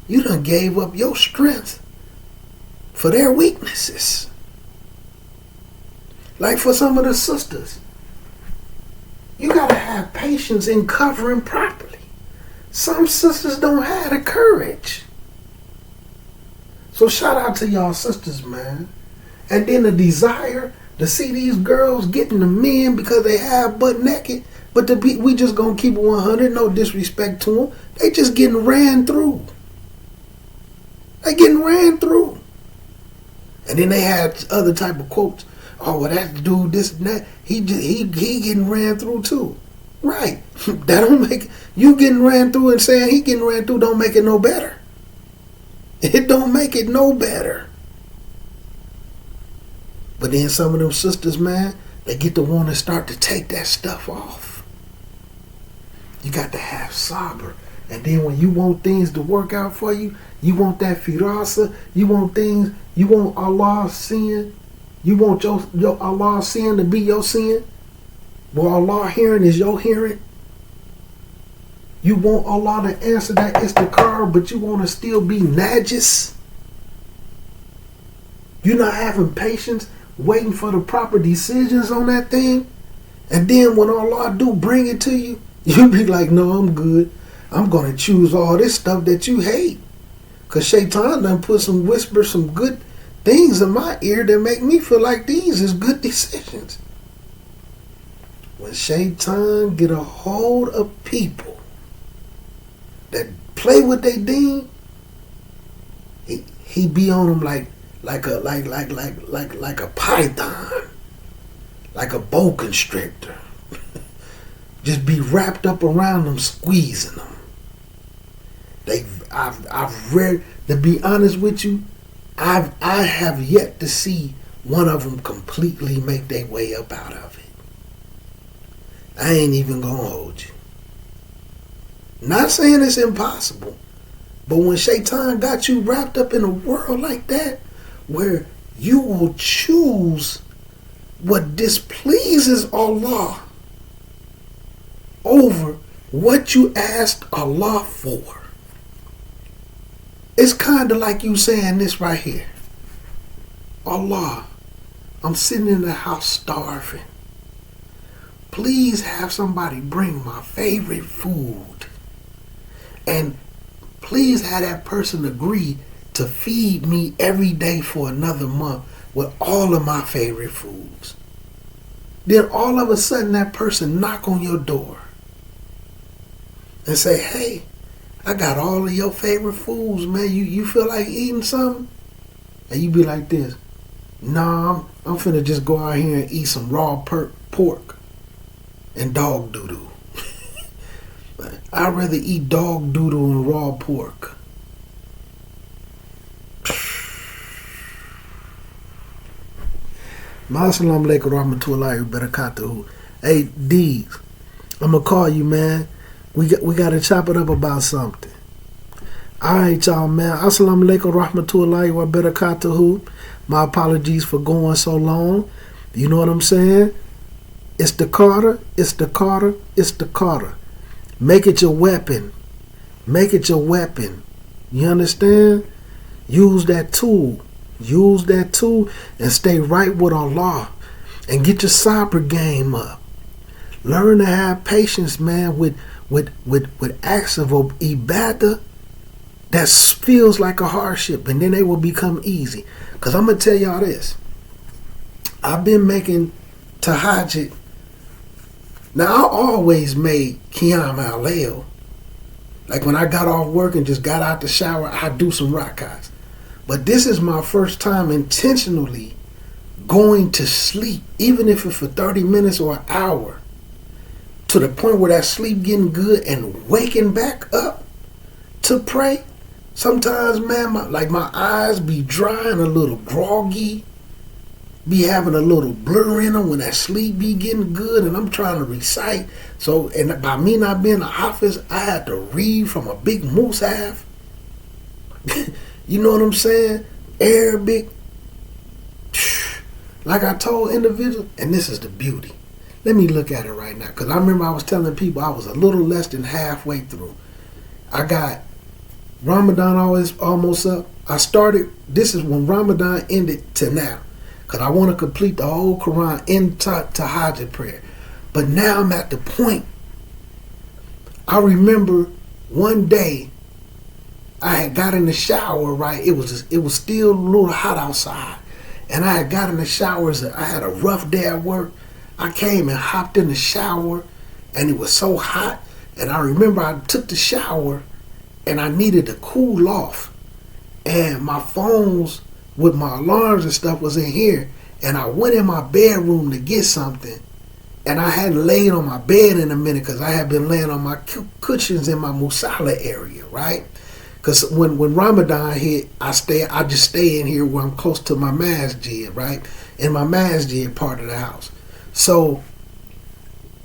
Speaker 1: you done gave up your strength for their weaknesses. Like for some of the sisters, you gotta have patience in covering properly. Some sisters don't have the courage. So shout out to y'all sisters, man. And then the desire to see these girls getting the men because they have butt naked, but we just gonna keep it 100, no disrespect to them. They just getting ran through. They getting ran through. And then they had other type of quotes. Oh, well, that dude, this and that, he getting ran through too. Right. That don't make you getting ran through and saying he getting ran through don't make it no better. It don't make it no better. But then some of them sisters, man, they get to want to start to take that stuff off. You got to have sabr. And then when you want things to work out for you, you want that firasa, you want things, you want Allah's sin, you want your Allah's sin to be your sin. Well, Allah hearing is your hearing. You want Allah to answer that istikhara, but you want to still be najis. You're not having patience, waiting for the proper decisions on that thing. And then when Allah do bring it to you, you be like, no, I'm good. I'm going to choose all this stuff that you hate. Because Shaitan done put some whispers, some good things in my ear that make me feel like these is good decisions. When Shaitan get a hold of people that play with they deen, he be on them like a python, like a boa constrictor. Just be wrapped up around them, squeezing them. I've read, to be honest with you, I have yet to see one of them completely make their way up out of it. I ain't even gonna hold you. Not saying it's impossible, but when Shaitan got you wrapped up in a world like that, where you will choose what displeases Allah over what you asked Allah for. It's kind of like you saying this right here. Allah, I'm sitting in the house starving. Please have somebody bring my favorite food. And please have that person agree to feed me every day for another month with all of my favorite foods. Then all of a sudden that person knock on your door and say, hey, I got all of your favorite foods, man. You feel like eating something? And you be like this. Nah, I'm finna just go out here and eat some raw pork and dog doo-doo. I'd rather eat dog doo-doo and raw pork. Assalamu alaikum warahmatullahi wabarakatuh. Hey, D, I'm gonna call you, man. We gotta chop it up about something. Alright, y'all, man. Assalamu alaikum warahmatullahi wabarakatuh. My apologies for going so long. You know what I'm saying? It's the Carter. It's the Carter. It's the Carter. Make it your weapon. Make it your weapon. You understand? Use that tool. Use that tool and stay right with Allah. And get your cyber game up. Learn to have patience, man, with acts of ibadah that feels like a hardship, and then they will become easy. Because I'm going to tell y'all this. I've been making tahajjud. Now, I always made Qiyam al-Layl. Like when I got off work and just got out the shower, I'd do some rakats. But this is my first time intentionally going to sleep, even if it's for 30 minutes or an hour, to the point where that sleep getting good and waking back up to pray. Sometimes, man, my eyes be dry and a little groggy, be having a little blur in them when that sleep be getting good, and I'm trying to recite. So, and by me not being in the office, I had to read from a big mushaf. You know what I'm saying? Arabic. Like I told individuals, and this is the beauty. Let me look at it right now, because I remember I was telling people I was a little less than halfway through. I got Ramadan almost up. I started, this is when Ramadan ended to now, because I want to complete the whole Quran in tahajjud prayer. But now I'm at the point. I remember one day I had got in the shower, right? It was still a little hot outside. And I had got in the showers. I had a rough day at work. I came and hopped in the shower, and it was so hot. And I remember I took the shower, and I needed to cool off. And my phones with my alarms and stuff was in here. And I went in my bedroom to get something. And I hadn't laid on my bed in a minute because I had been laying on my cushions in my musalla area, right? Because when Ramadan hit, I just stay in here where I'm close to my masjid, right? In my masjid part of the house. So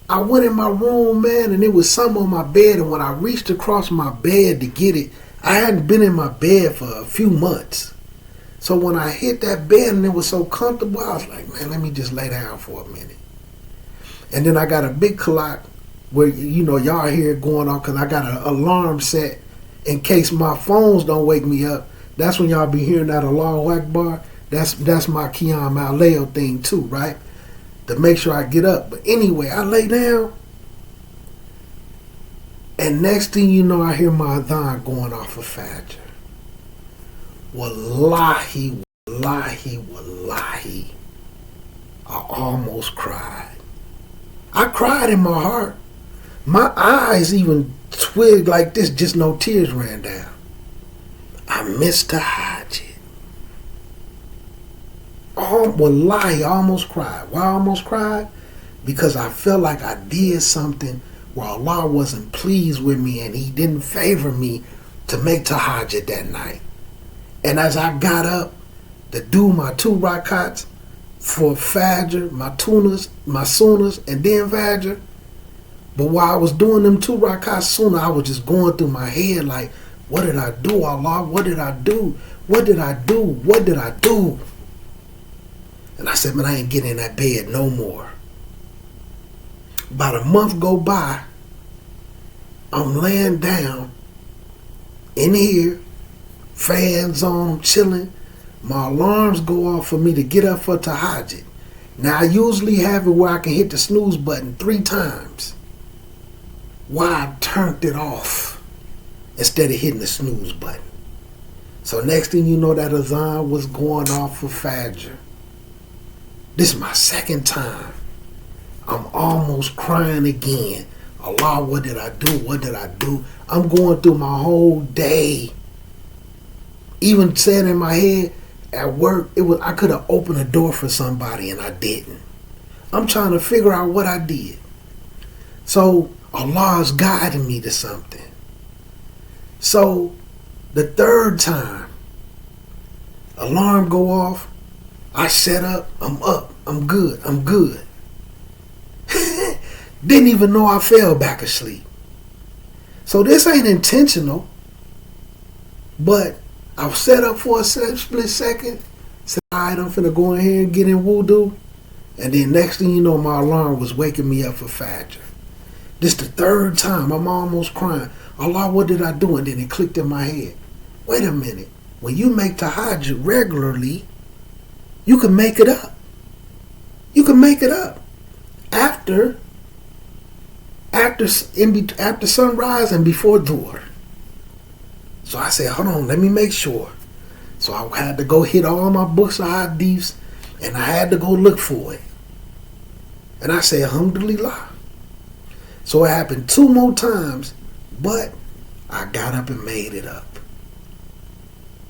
Speaker 1: I went in my room, man, and there was something on my bed. And when I reached across my bed to get it, I hadn't been in my bed for a few months. So when I hit that bed and it was so comfortable, I was like, man, let me just lay down for a minute. And then I got a big clock where, you know, y'all hear it going off because I got an alarm set in case my phones don't wake me up. That's when y'all be hearing that Allahu Akbar. That's my Qiyam al-Layl thing too, right? To make sure I get up. But anyway, I lay down. And next thing you know, I hear my adhan going off of Fajr. Wallahi, wallahi, wallahi. I almost cried. I cried in my heart. My eyes even twigged like this, just no tears ran down. I missed tahajjud. Wallahi, I almost cried. Why I almost cried? Because I felt like I did something where Allah wasn't pleased with me and He didn't favor me to make tahajjud that night. And as I got up to do my 2 rakats for Fajr, my sunnahs, and then Fajr, but while I was doing them 2 rakats sunnah, I was just going through my head like, what did I do, Allah? What did I do? What did I do? What did I do? And I said, man, I ain't getting in that bed no more. About a month go by, I'm laying down in here, fans on, chilling. My alarms go off for me to get up for tahajjud. Now, I usually have it where I can hit the snooze button 3 times. Why I turned it off instead of hitting the snooze button. So next thing you know, that azan was going off for Fajr. This is my 2nd time. I'm almost crying again. Allah, what did I do? What did I do? I'm going through my whole day. Even saying in my head, at work, I could have opened a door for somebody and I didn't. I'm trying to figure out what I did. So Allah is guiding me to something. So the third time, alarm go off, I set up, I'm good. Didn't even know I fell back asleep. So this ain't intentional, but I was set up for a split second. Said, all right, I'm finna go in here and get in wudu. And then next thing you know, my alarm was waking me up for Fajr. This the third time. I'm almost crying. Allah, what did I do? And then it clicked in my head. Wait a minute. When you make tahajjud regularly, you can make it up. You can make it up. After sunrise and before dhuhr. So I said, hold on, let me make sure. So I had to go hit all my books of hadiths and I had to go look for it. And I said, alhamdulillah. So it happened 2 more times, but I got up and made it up.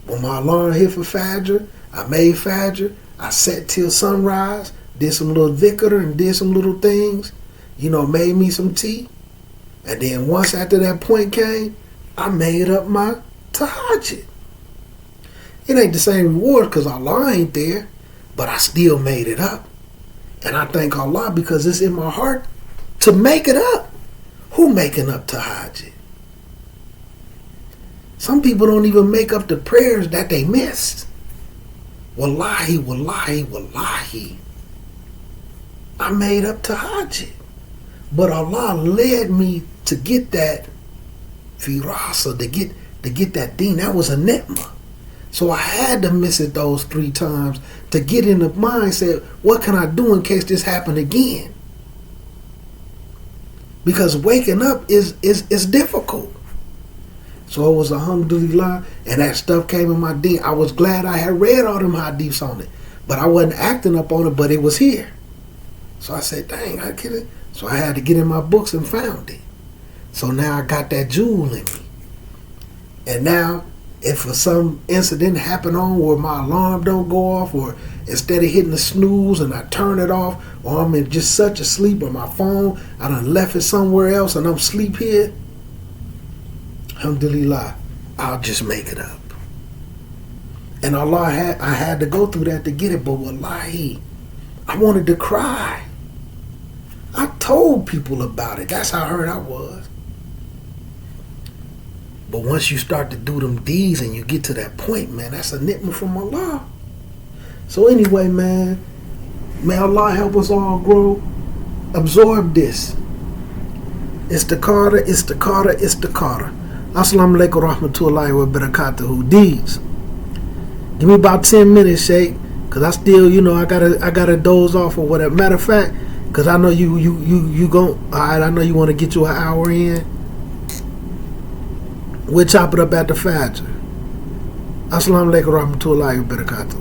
Speaker 1: When my alarm hit for Fajr, I made Fajr. I sat till sunrise, did some little dhikr and did some little things. Made me some tea. And then once after that point came, I made up my tahajjud. It ain't the same reward because Allah ain't there, but I still made it up. And I thank Allah because it's in my heart to make it up. Who making up tahajjud? Some people don't even make up the prayers that they missed. Wallahi, wallahi, wallahi. I made up tahajjud. But Allah led me to get that firasa, to get that deen. That was a ni'mah. So I had to miss it those 3 times to get in the mindset, what can I do in case this happen again? Because waking up is difficult. So it was alhamdulillah, and that stuff came in my deen. I was glad I had read all them hadiths on it, but I wasn't acting up on it, but it was here. So I said, dang, I get it. So I had to get in my books and found it. So now I got that jewel in me. And now, if for some incident happen on where my alarm don't go off, or instead of hitting the snooze and I turn it off, or I'm in just such a sleep, or my phone, I done left it somewhere else and I'm asleep here, alhamdulillah, I'll just make it up. And Allah I had to go through that to get it, but wallahi, I wanted to cry. I told people about it. That's how hurt I was. But once you start to do them deeds and you get to that point, man, that's a ni'mah from Allah. So anyway, man, may Allah help us all grow. Absorb this. Istikhara. Assalamu alaikum rahmatullahi wa barakatuhu. Deeds. Give me about 10 minutes, Sheikh, because I still, I gotta doze off or whatever. Matter of fact, because I know you gon', alright, I know you want to get you an hour in. We'll chop it up at the Fajr. Assalamu alaikum rahmatullahi wa barakatuh.